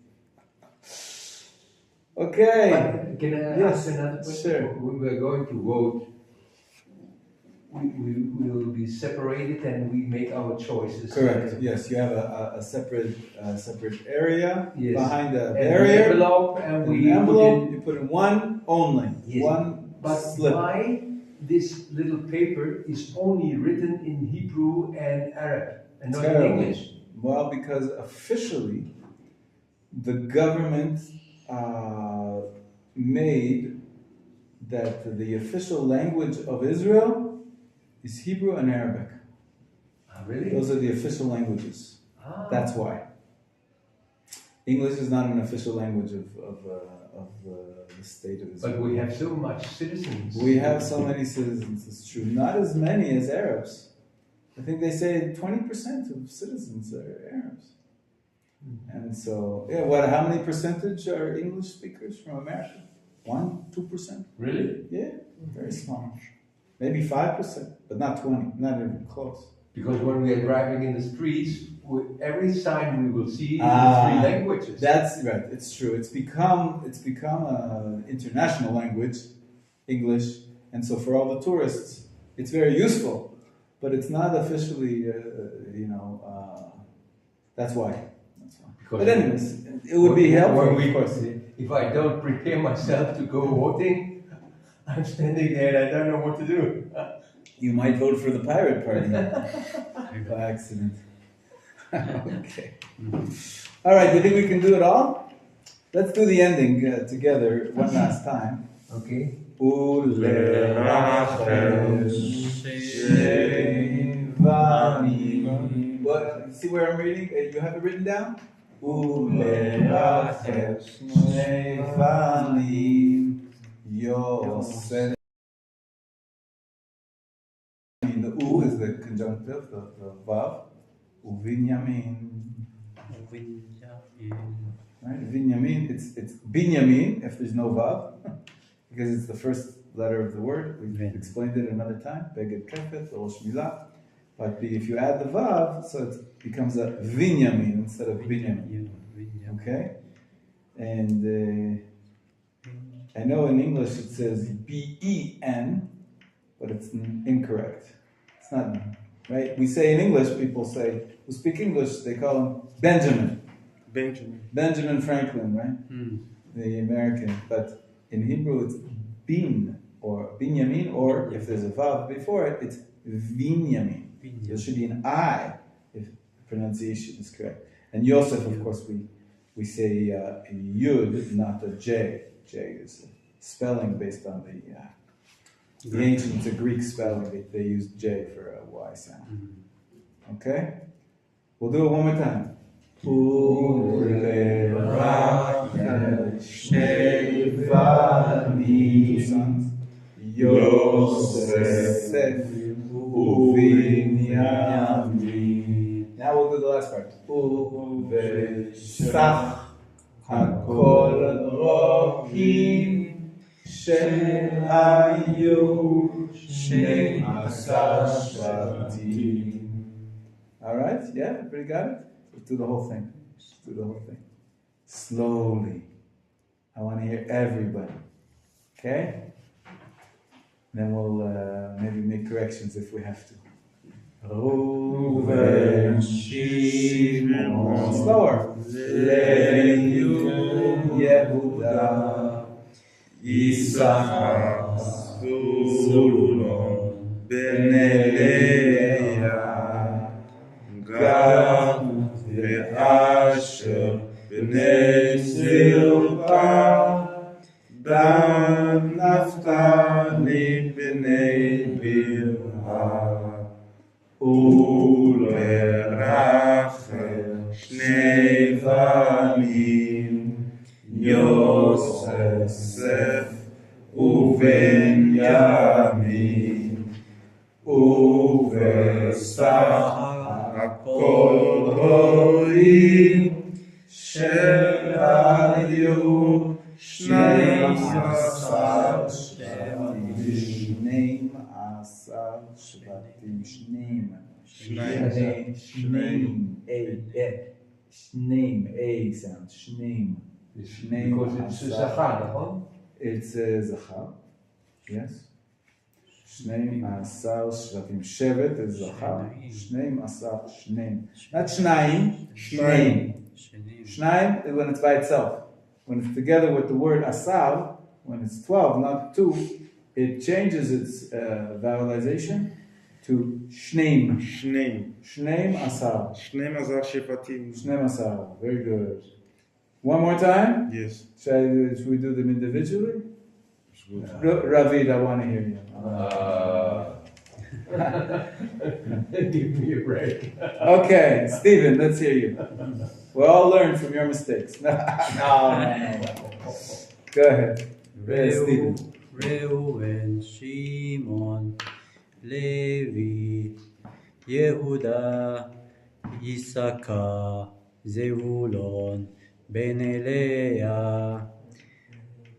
Okay. But can I ask another question? Sure. When we are going to vote, we will be separated and we make our choices. Correct. Yes, you have a separate area Yes. behind the And barrier. an envelope, and In we the envelope, put in, you put in one only. Yes. One but slip. why this little paper is only written in Hebrew and Arab and not in Terrible. English? Well, because officially, the government made that the official language of Israel is Hebrew and Arabic. Really? Those are the official languages. That's why. English is not an official language of the state of Israel. But we have so much citizens. We have so many citizens, it's true. Not as many as Arabs. I think they say 20% of citizens are Arabs. And so, how many percentage are English speakers from America? 1%, 2%? Really? Yeah, very small. Maybe 5%, but not 20, not even close. Because when we are driving in the streets, every sign we will see in the 3 languages. That's right. It's true. It's become an international language, English, and so for all the tourists, it's very useful. But it's not officially, that's why. But anyways, it would be helpful, of course. If I don't prepare myself to go voting, I'm standing there and I don't know what to do. You might vote for the Pirate Party by accident. Okay. All right, do you think we can do it all? Let's do the ending together one last time. Okay. What? See where I'm reading? You have it written down? Yosef. The U is the conjunctive, the vav. Uvinyamin. Right? Vinyamin, it's Binyamin if there's no vav, because it's the first letter of the word. We've explained it another time. Beged kefet or shmila. But if you add the vav, so it becomes a Vinyamin instead of Binyamin. Okay? And I know in English it says B-E-N, but it's incorrect. It's not, right? We say in English, people say, who speak English, they call him Benjamin. Benjamin Franklin, right? The American. But in Hebrew, it's Bin, or Binyamin, or if there's a vav before it, it's Vinyamin. There should be an I, if pronunciation is correct. And Yosef, of course, we say Yud, not a J. J is a spelling based on the ancients, a Greek spelling. They used J for a Y sound. Okay? We'll do it one more time. Two sons. Yosef Uvinyamin. Now we'll do the last part. Uvesach hakol rokim shehayu shnei asar shvatim. All right? Yeah, everybody got it? Let's do the whole thing. Slowly. I want to hear everybody. Okay? Then we'll maybe make corrections if we have to. Reuven, Shimon, slower. Levi, Yehuda, Issachar, Zebulun, Leah, Gad, Asher, Bnei Zilpah, Dan, Naphtali, Bnei Bilha, Ulerachel, Shnei Vanim, Yosef, Uvenyamin, Uvesach, Hakol Roim, Shehayu, Shnei Asar Shvatim. Shneim, A sound. Shneim. Because it's Zachar, huh? It's Zachar. Yes. Shneim Asar Shvatim. Shevet is Zachar. Shneim Asar Shneim. Not Shnaim. Shneim. Shnaim is when it's by itself. When it's together with the word Asar, when it's 12, not 2, it changes its vowelization to Shneim. Shneim Asar. Shneim Asar Shefatim. Shneim Asar. Very good. One more time? Yes. Should we do them individually? Ravid, I want to hear you. Give me a break. Okay, Stephen, let's hear you. We all learn from your mistakes. No. Go ahead. Stephen. Reuven, Shimon, Levi, Yehuda, Issachar, Zebulon, Bnei Leah,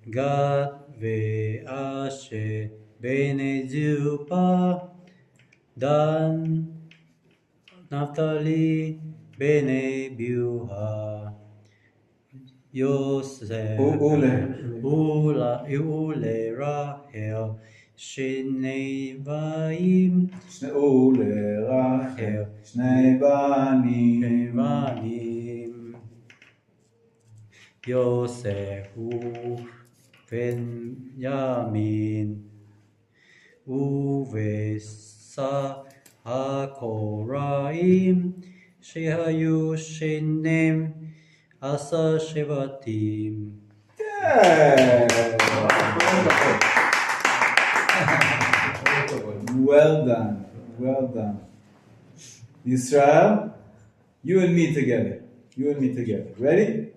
Gad ve'Asher, Bnei Zilpah, Dan, Naphtali, Bnei Bilha, Yosef, Ule, Rachel, Shnei Vaim, Ule, Rachel, Shnei Banim. יוסף ובנימין ובשא-הקוראים שהיו 12 שבטים. Yeah. Well done. Well done. Yisrael, you and me together. You and me together. Ready?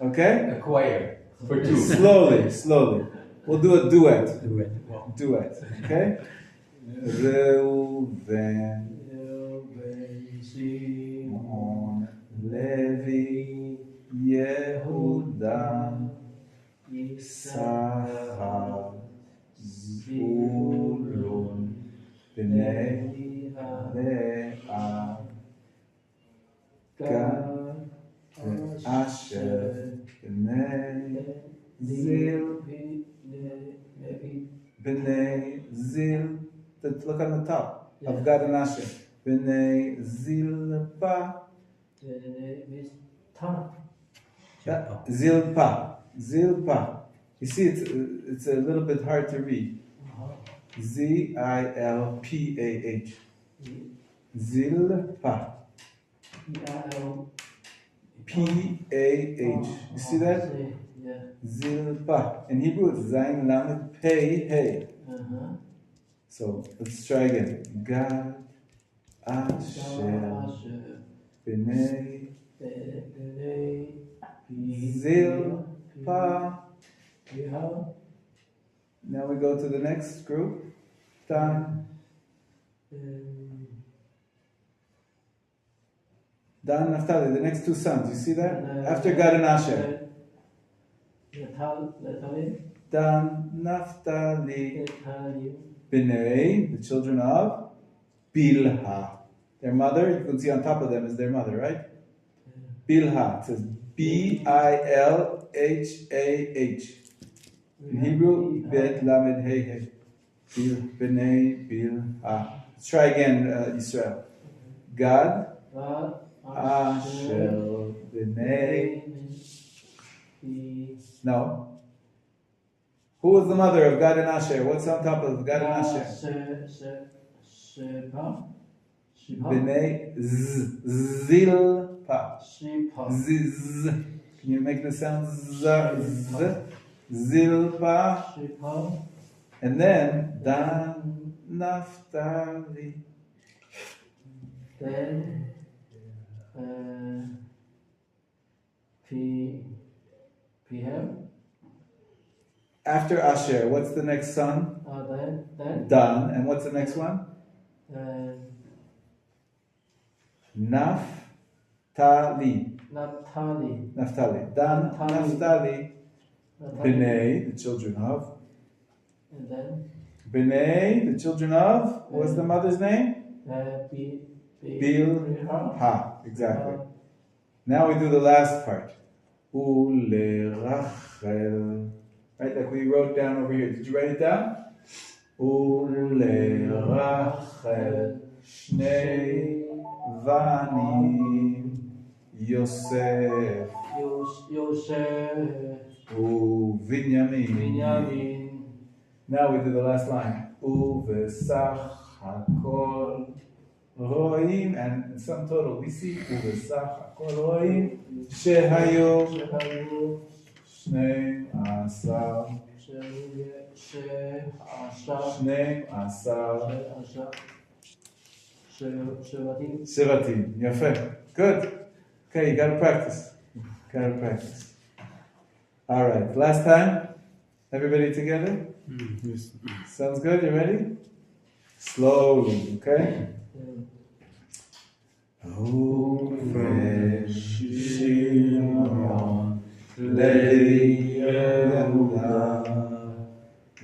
Okay? A choir for two. Slowly, slowly. We'll do a duet. Wow. Duet. Okay? Reuven, Shimon, Levi, Yehuda, Yisachar, Zvulun, Bnei Leah, Gad, Asher, Bnei Zil, Bnei Zil. Look on the top of Gad and Asher. Bnei Zilpa. Zilpa. Zilpa. You see, it's a little bit hard to read. Zilpah. Zilpa. Pah. You see that? Zilpa. In Hebrew, it's Zayin Lamed Pei Hey. So let's try again. Gad, Asher, Bnei, Zilpa. Now we go to the next group. Dan, Naphtali, the next two sons. You see that? After Gad and Asher. Dan, Naphtali, Bnei, the children of Bilhah. Their mother, you can see on top of them is their mother, right? Bilhah. It says Bilhah. In Hebrew, Bet Lamed Hey Hey. Bnei Bilhah. Let's try again, Israel. Gad, Asher, Bnei. No. Who was the mother of Gad and Asher? What's on top of Gad and Asher? Bnei Zilpa. Ziz. Can you make the sound Z? Zilpa. And then Dan, Naphtali. Then Pihem. After Asher, what's the next son? Then Dan. And what's the next one? Naphtali. Naphtali. Dan, Naphtali. Bnei, the children of. And then Bnei, the children of. What's the mother's name? Bilhah. Exactly. Now we do the last part. Ulerachel. Right, like we wrote down over here. Did you write it down? Ulerachel. Shnei Vanim. Yosef. Binyamin. Now we do the last line. Uvesach hakol roim, and in sum total we see uvesach hakol roim shehayu shnei asar Shevatim. Yafe. Good. Okay, you gotta practice. All right, last time. Everybody together? Yes. Sounds good? You ready? Slowly, okay? Shimon, Levi, Yehuda,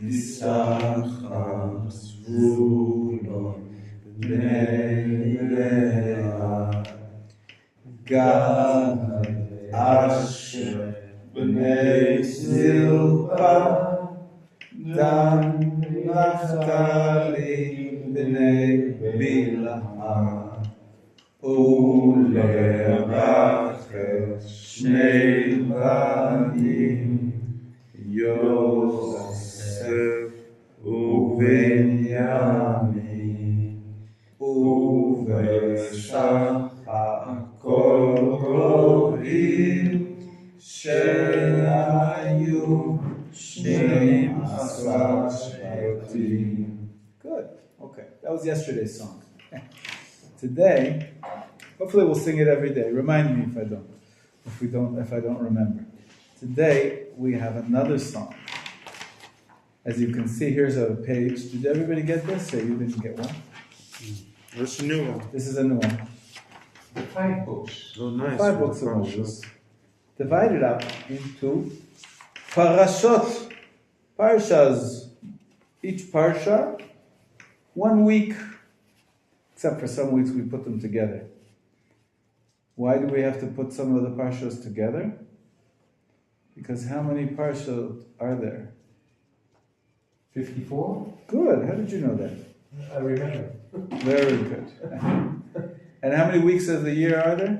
Yisachar, Zvulun, Bnei Leah, Gad, Asher, Bnei Zilpa, Dan, Naphtali, Bnei Bilhah, Ulerachel, Shnei דברים שהיו 12 שבטים. Good. Okay. That was yesterday's song. Today, hopefully we'll sing it every day. Remind me if I don't. If I don't remember. Today we have another song. As you can see, here's a page. Did everybody get this? Or you didn't get one? That's a new one. This is a new one. 5 books. Oh, nice. 5 books of Moses. Divided up into parashot. Parshas. Each parsha, 1 week. Except for some weeks we put them together. Why do we have to put some of the parshas together? Because how many parshas are there? 54? Good. How did you know that? I remember. Very good. And how many weeks of the year are there?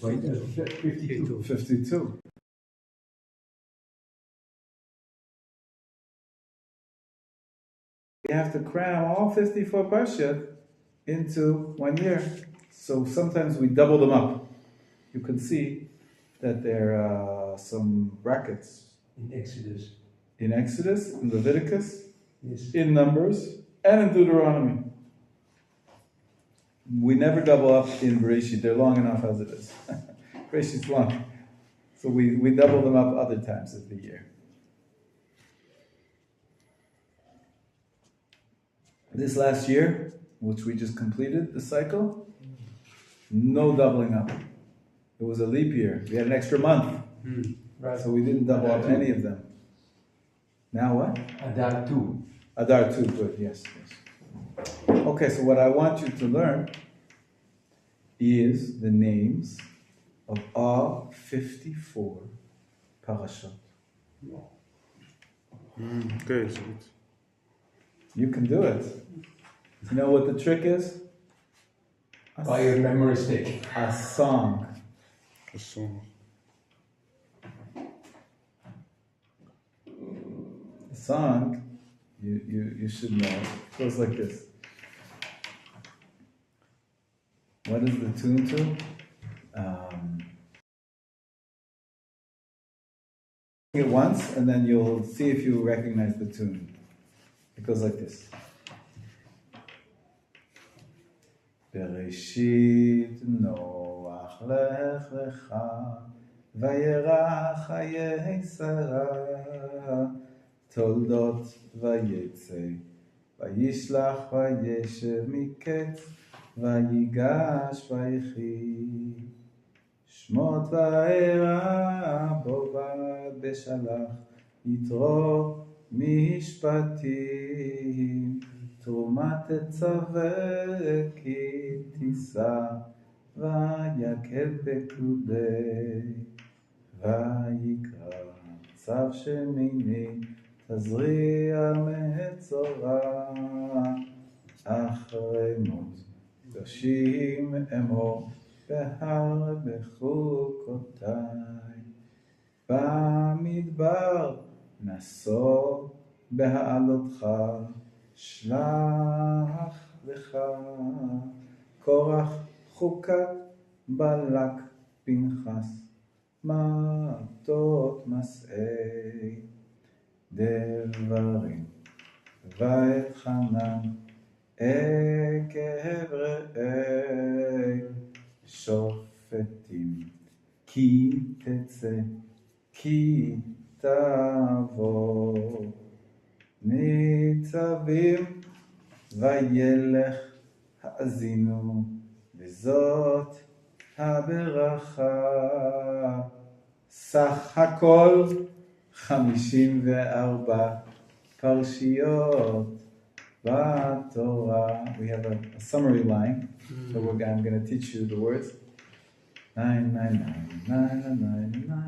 52. 52. You have to cram all 54 parshas into 1 year. So sometimes we double them up. You can see that there are some brackets In Exodus. in Exodus, in Leviticus, Yes. in Numbers, and in Deuteronomy. We never double up in Bereshit. They're long enough as it is. Bereshit's long. So we double them up other times of the year. This last year, which we just completed the cycle, no doubling up. It was a leap year. We had an extra month. Right. So we didn't double up any of them. Now what? Adar 2. Adar 2, good, yes. Okay, so what I want you to learn is the names of all 54 parashot. Okay, so it's You can do it. You know what the trick is? By your memory stick. A song. a song. A song, you should know. It goes like this. What is the tune to? Sing it once, and then you'll see if you recognize the tune. It goes like this. Bereshit Noach lech lecha vayera chayei Sarah toldot vayetze vayishlach vayeshev miketz vayigash vayichi שמות וארא בובד בשלח יתרו משפטים תרומת תצווה כי תישא ויקל פקודי ויקרא צו שמיני תזריע מצורע אחרי מות קדושים אמור בהר בחוקותיי במדבר נסו בהעלותך שלח לך קורח חוקת בלק פנחס מטות מסעי דברים ואת חנן עקב רעי שופטים כי תצא כי תבוא ניצבים וילך האזינו וזאת הברכה סך הכל 54 פרשיות בתורה. We have a summary line, so I'm going to teach you the words. 9, 9, 9, 9, 9,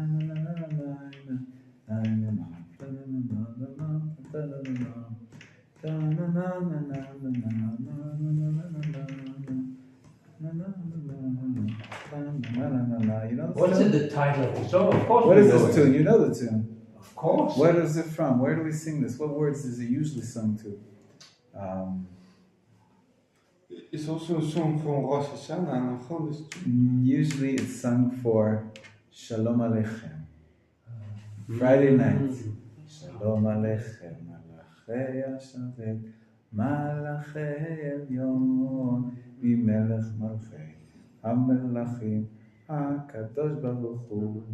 What's the title of the song? Of course. What is this tune? You know the tune. Of course. Where is it from? Where do we sing this? What words is it usually sung to? It's also a song from Rosh Hashanah and Chodesh. Usually it's sung for Shalom Aleichem. Friday night. Shalom Aleichem, Malachei Hashavet, Malachei Elyon, Melech Malchei, HaMelachim, HaKadosh Baruch Hu,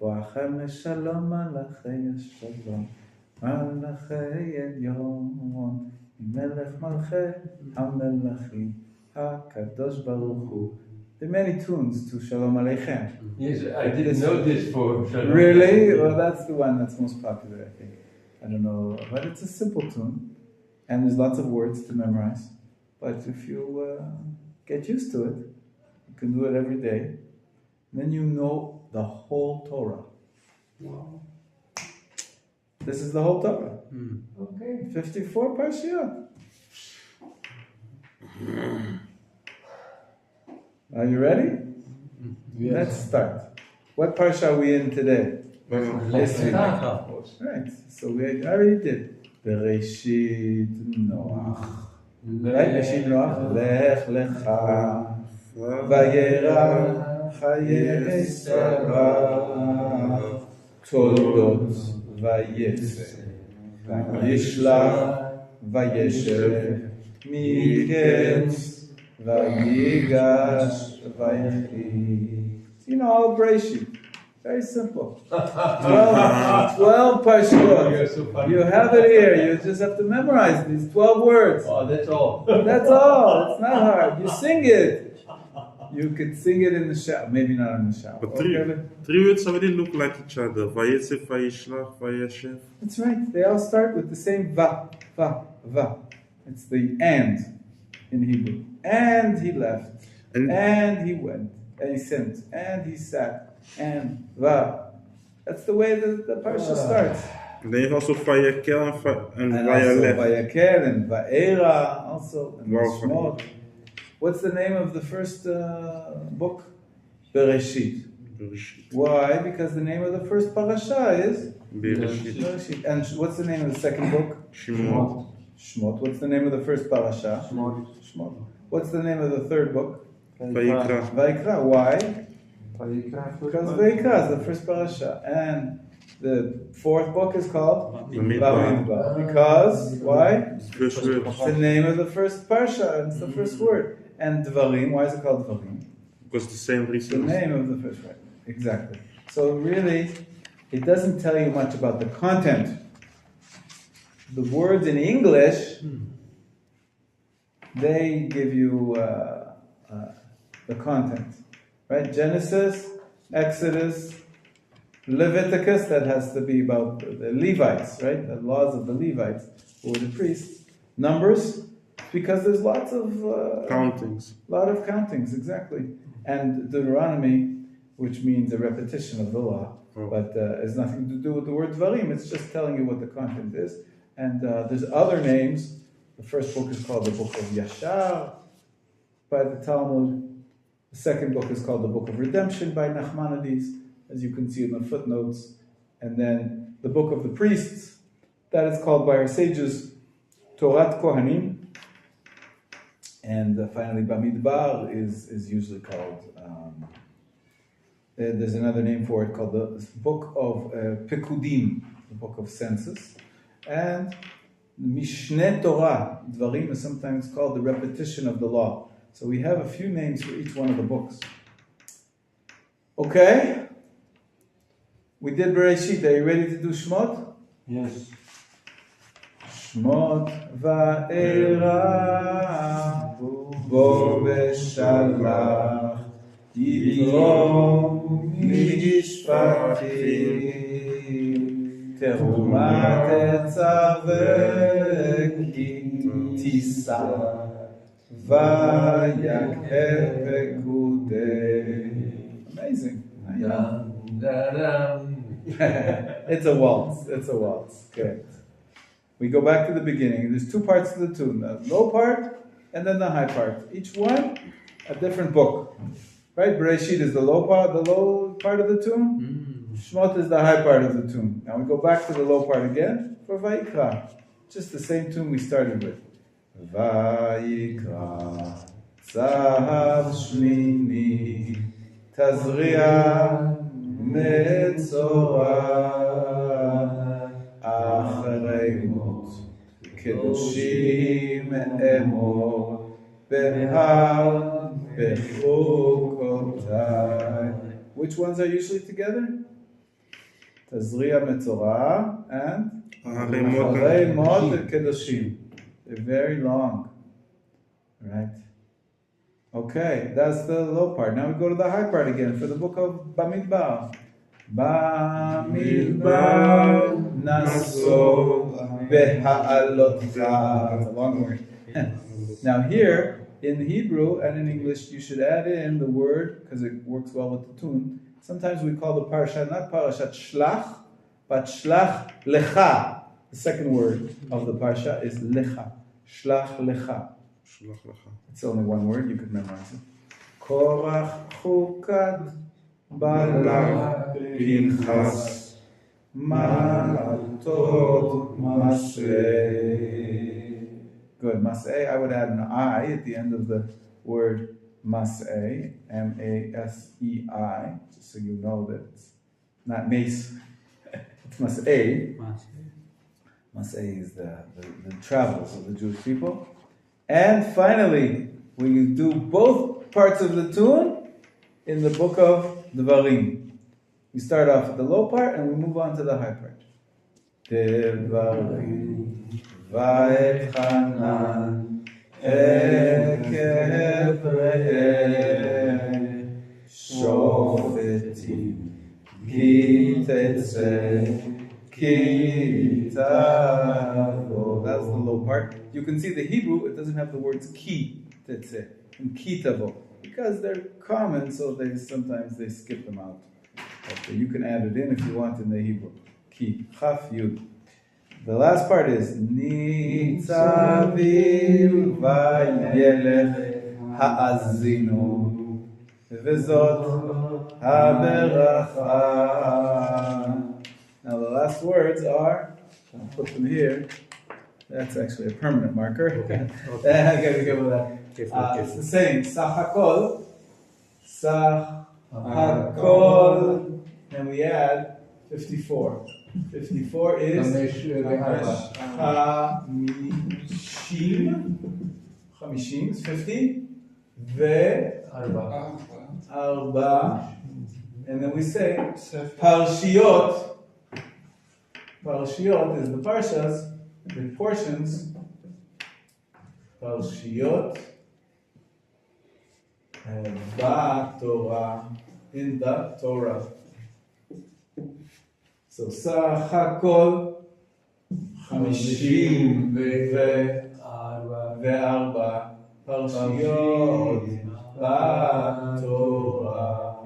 Boachem Shalom Malachei Hashalom, Malachei Elyon, Melech Malchei, HaMelachim, HaKadosh Baruch Hu. There are many tunes to Shalom Aleichem. Yes, I didn't know this for Shalom. Really? Well, that's the one that's most popular, I think. I don't know, but it's a simple tune, and there's lots of words to memorize. But if you get used to it, you can do it every day. Then you know the whole Torah. Wow. This is the whole Torah. Okay. 54 parashiyot. Are you ready? Yes. Let's start. What parsha are we in today? This week. Right. So we already did. Bereshit Noach. Right? Bereshit Noach. Lech lecha. Vayera chaye Sarah. Toldot. Vayetze. Vayishlach. Vayeshev. Miketz. Vayigash. Vayichi. You know, all Bereshit. Very simple. 12 parshiyot. You're so funny. You have it here. You just have to memorize these 12 words. Oh, that's all. That's all. It's not hard. You sing it. You could sing it in the shower. Maybe not in the shower. But Okay. three words already look like each other. Vayetze, Vayishlach, Vayeshev. That's right. They all start with the same va, va, va. It's the and in Hebrew. And he left. And he went. And he sent. And he sat. And va. That's the way the parsha starts. And then you have also Vayekel and And also Vayalech. Vayakel and Va'era also. And Wow. Shmot. What's the name of the first book? Bereshit. Bereshit. Why? Because the name of the first parasha is Bereshit. Bereshit. And what's the name of the second book? Shemot. Shmot. What's the name of the first parasha? Shmot. What's the name of the third book? Vayikra. Vaikra. Why? Because Vaikra is the first parasha. And the fourth book is called Bamidbar. Bamidbar. Because, why? First word. It's the name of the first parsha, and it's the first word. And Dvarim, why is it called Dvarim? Because the same The reason. name of the first word. Exactly. So really, it doesn't tell you much about the content. The words in English, they give you the content. Right? Genesis, Exodus, Leviticus, that has to be about the Levites, right? The laws of the Levites, who were the priests. Numbers, because there's lots of Countings. lot of countings, exactly. And Deuteronomy, which means a repetition of the law, but has nothing to do with the word Dvarim. It's just telling you what the content is. And there's other names. The first book is called the Book of Yashar by the Talmud. The second book is called the Book of Redemption by Nachmanides, as you can see in the footnotes. And then the Book of the Priests, that is called by our sages Torat Kohanim. And finally, Bamidbar is usually called, there's another name for it called the Book of Pekudim, the Book of Census. And Mishneh Torah, Dvarim, is sometimes called the repetition of the law. So we have a few names for each one of the books. Okay? We did Bereshit. Are you ready to do Shmot? Yes. Shmot va'era bo v'shalach yitrom mishpatim terumat etzaveh ki tisa vayakeh pekudei. Amazing. It's a waltz. It's a waltz. Okay. We go back to the beginning. There's two parts to the tune: the low part and then the high part. Each one a different book. Right? Bereshit is the low part of the tune. Shmot is the high part of the tune. Now we go back to the low part again for Vayikra. Just the same tune we started with. ויקרא צו שמיני תזריע מצורע אחרי מות קדושים אמור בהר בחוקותיי. Which ones are usually together? תזריע מצורע and אחרי מות קדושים. They're very long. Right? Okay, that's the low part. Now we go to the high part again for the book of Bamidbar. Bamidbar naso beha'alotcha. It's a long word. Now here, in Hebrew and in English, you should add in the word, because it works well with the tune. Sometimes we call the parsha not parashat shlach, but shlach lecha. The second word of the parsha is lecha. Shlach lecha. It's only one word, you could memorize it. Korach chukat balach pinchas maltot masrei. Good, mas'eh, I would add an I at the end of the word mas'eh, M-A-S-E-I, just so you know that it's not mace, it's mas'eh. Mas'eh is the travels of the Jewish people. And finally, we do both parts of the tune in the book of Devarim. We start off with the low part and we move on to the high part. Devarim va'et Hanan ekev re'eh shofetim ki tetzeh ki tavo. That's the low part. You can see the Hebrew, it doesn't have the words ki tetzeh and ki tavo because they're common, so sometimes they skip them out. Okay, you can add it in if you want in the Hebrew. Ki, chaf, yud. The last part is Nitzavim vayelech ha'azinu vezot ha'beracha. Now the last words are, I'll put them here. That's actually a permanent marker. Okay. I gotta go with that. It's the same. Sachakol, Sachakol, and we add 54. 54 is Chamishim is 50. Arba. And then we say Parshiot. Parshiot is the parshas, the portions. Parshiot ba Torah, in the Torah. So Sachakol Chamishim ve'arba Parshiot ba Torah.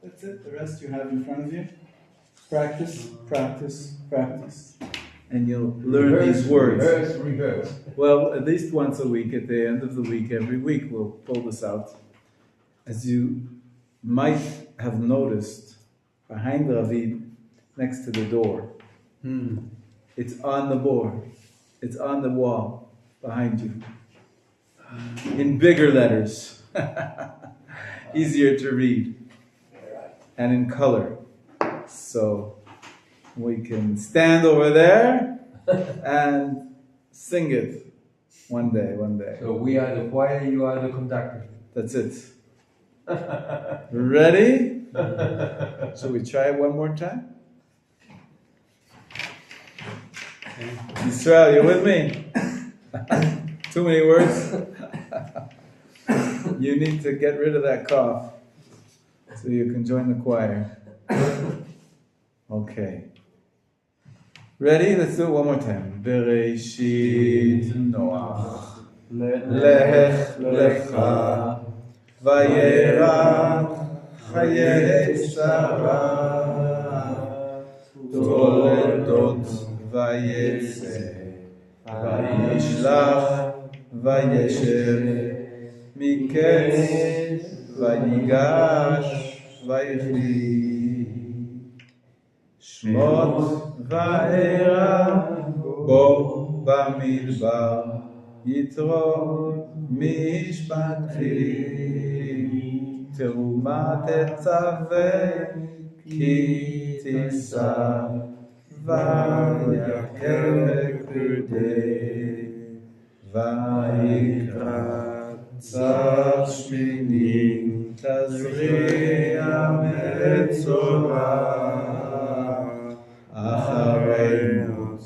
That's it. The rest you have in front of you. Practice, practice, practice. And you'll learn these words. Reverse. Well, at least once a week, at the end of the week, every week, we'll pull this out. As you might have noticed, behind Ravid, next to the door, it's on the board. It's on the wall behind you. In bigger letters. Easier to read. And in color. So we can stand over there and sing it one day. So we are the choir, you are the conductor. That's it. Ready? Shall we try it one more time? Israel, you with me? Too many words? You need to get rid of that cough so you can join the choir. Okay. Ready? Let's do it one more time. Bereshit Noach Lech Lecha Vayera Chaye Sarah Toledot Vayetze Vayishlach Vayeshev Miketz Vayigash Vayichli Shmot va'era bo bamidbar יתרו משפטים, תרומה תצווה, כי תישא, ויקל בקרדי, ויקרא צו שמיני, תזריע מצורע, אחרי מות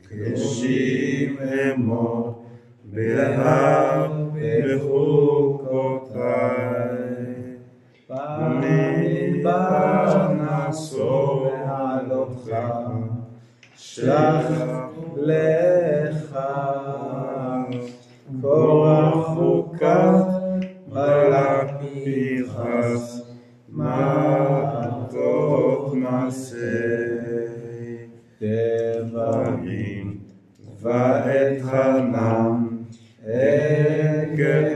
קדושים אמור, בהר בחוקותיי, במדבר נסו מעלותך, שלח לך, קורח חוקת מלאך פנחס, מעטות מעשה דברים, ואת חנם עקב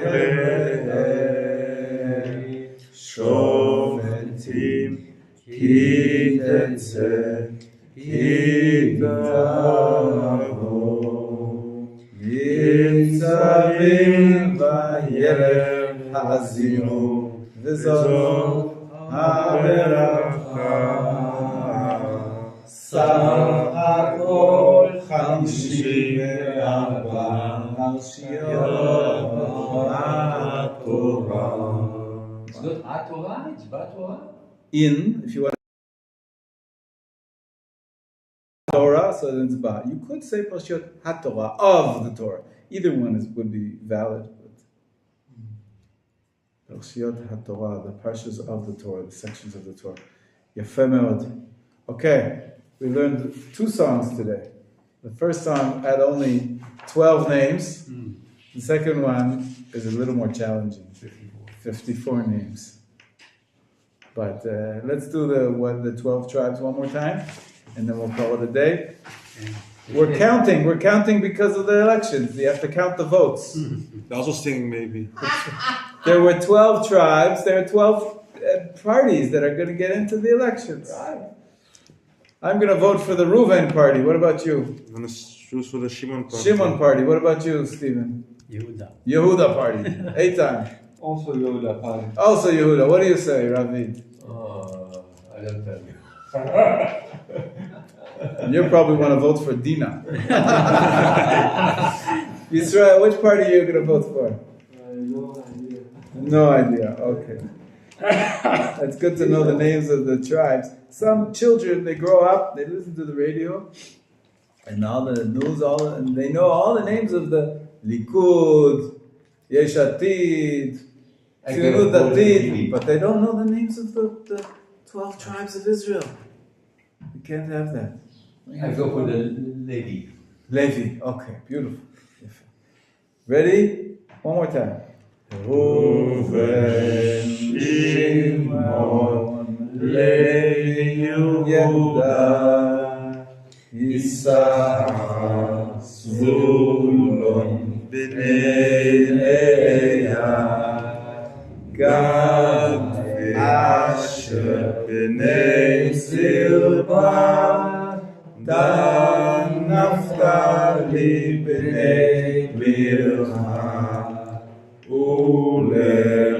רעי, שופטים כי תצא, כי תבוא, ניצבים וילך האזינו, וזאת הברכה. סך הכל 54 פרשיות התורה. It's not HaTorah, it's BaTorah. If you want Torah, so then it's Ba. You could say Parshiyot HaTorah, of the Torah. Either one would be valid. Parshiyot HaTorah, the parshas of the Torah, the sections of the Torah. Yafeh me'od. Okay, we learned 2 songs today. The first song had only 12 names. The second one is a little more challenging. 54 names. But let's do the 12 tribes one more time, and then we'll call it a day. We're counting because of the elections. You have to count the votes. Also singing maybe. There were 12 tribes, there are 12 parties that are going to get into the elections. I'm going to vote for the Reuven party. What about you? I'm going to choose for the Shimon party. Shimon party. What about you, Stephen? Yehuda party. Eitan. Also Yehuda party. Also Yehuda. What do you say, Rabbi? I don't tell you. You probably want to vote for Dina. Yisrael, which party are you going to vote for? No idea. No idea. Okay. It's good to know the names of the tribes. Some children, they grow up, they listen to the radio, and all the news, and they know all the names of the Likud, Yesh Atid, Tzionut Datid, but they don't know the names of the 12 tribes of Israel. You can't have that. I go for the Levi. Levi, okay, beautiful. Ready? One more time. Reuven, Shimon, Levi, Yehuda, Yisachar, Zvulun, Bnei Leah, Gad, Asher, Bnei Zilpah, Dan, Naphtali, Bnei Bilhah,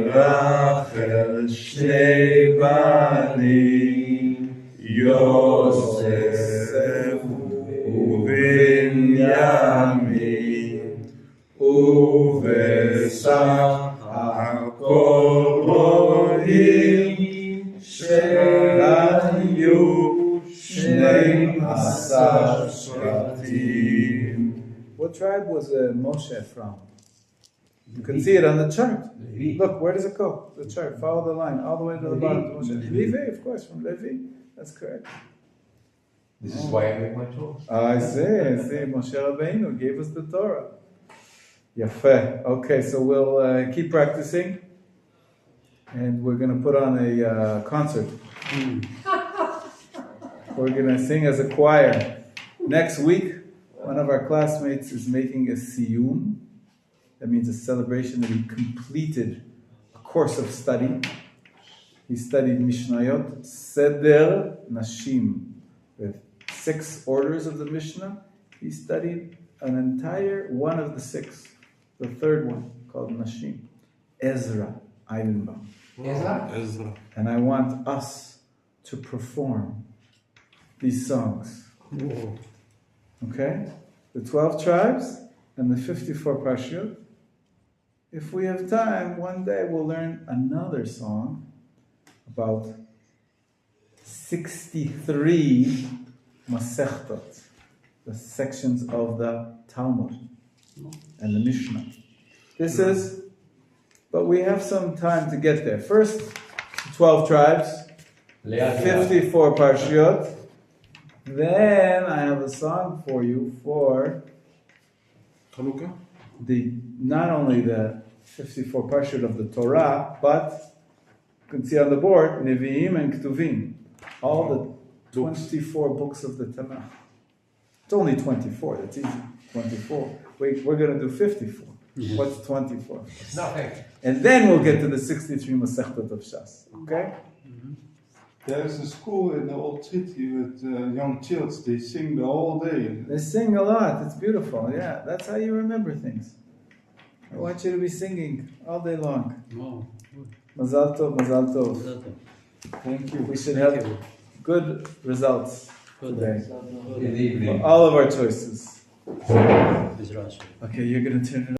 ולרחל שני בנים, יוסף ובנימין, ובסך כל רואים שהיו 12 שבטים. What tribe was Moshe from? You can see it on the chart. Look, where does it go? The chart. Follow the line all the way to the bottom. Levi, of course, from Levi. That's correct. This is why I make my choice. I see. Moshe Rabbeinu gave us the Torah. Yafeh. Okay, so we'll keep practicing. And we're going to put on a concert. We're going to sing as a choir. Next week, one of our classmates is making a siyum. That means a celebration that he completed a course of study. He studied Mishnayot, Seder Nashim, with 6 orders of the Mishnah. He studied an entire one of the 6 the third one called Nashim, Ezra Eilenbaum. Ezra. And I want us to perform these songs. Whoa. Okay? The 12 tribes and the 54 Parshiyot. If we have time, one day we'll learn another song about 63 Masechtot, the sections of the Talmud and the Mishnah. But we have some time to get there. First, 12 tribes, 54 Parshiyot. Then I have a song for you for Chanukah? not only the 54 Parshiyot of the Torah, but you can see on the board, Nevi'im and Ketuvim. All the 24 books of the Tanakh. It's only 24, that's easy. 24. We're going to do 54. What's 24? Nothing. And then we'll get to the 63 Masechtot of Shas. Okay? There is a school in the old city with young children. They sing the whole day. They sing a lot. It's beautiful. Yeah, that's how you remember things. I want you to be singing all day long. Wow. Mazal tov, mazal tov. Thank you. We should have good results today. In the evening. For all of our choices. Israel. Okay, you're going to turn it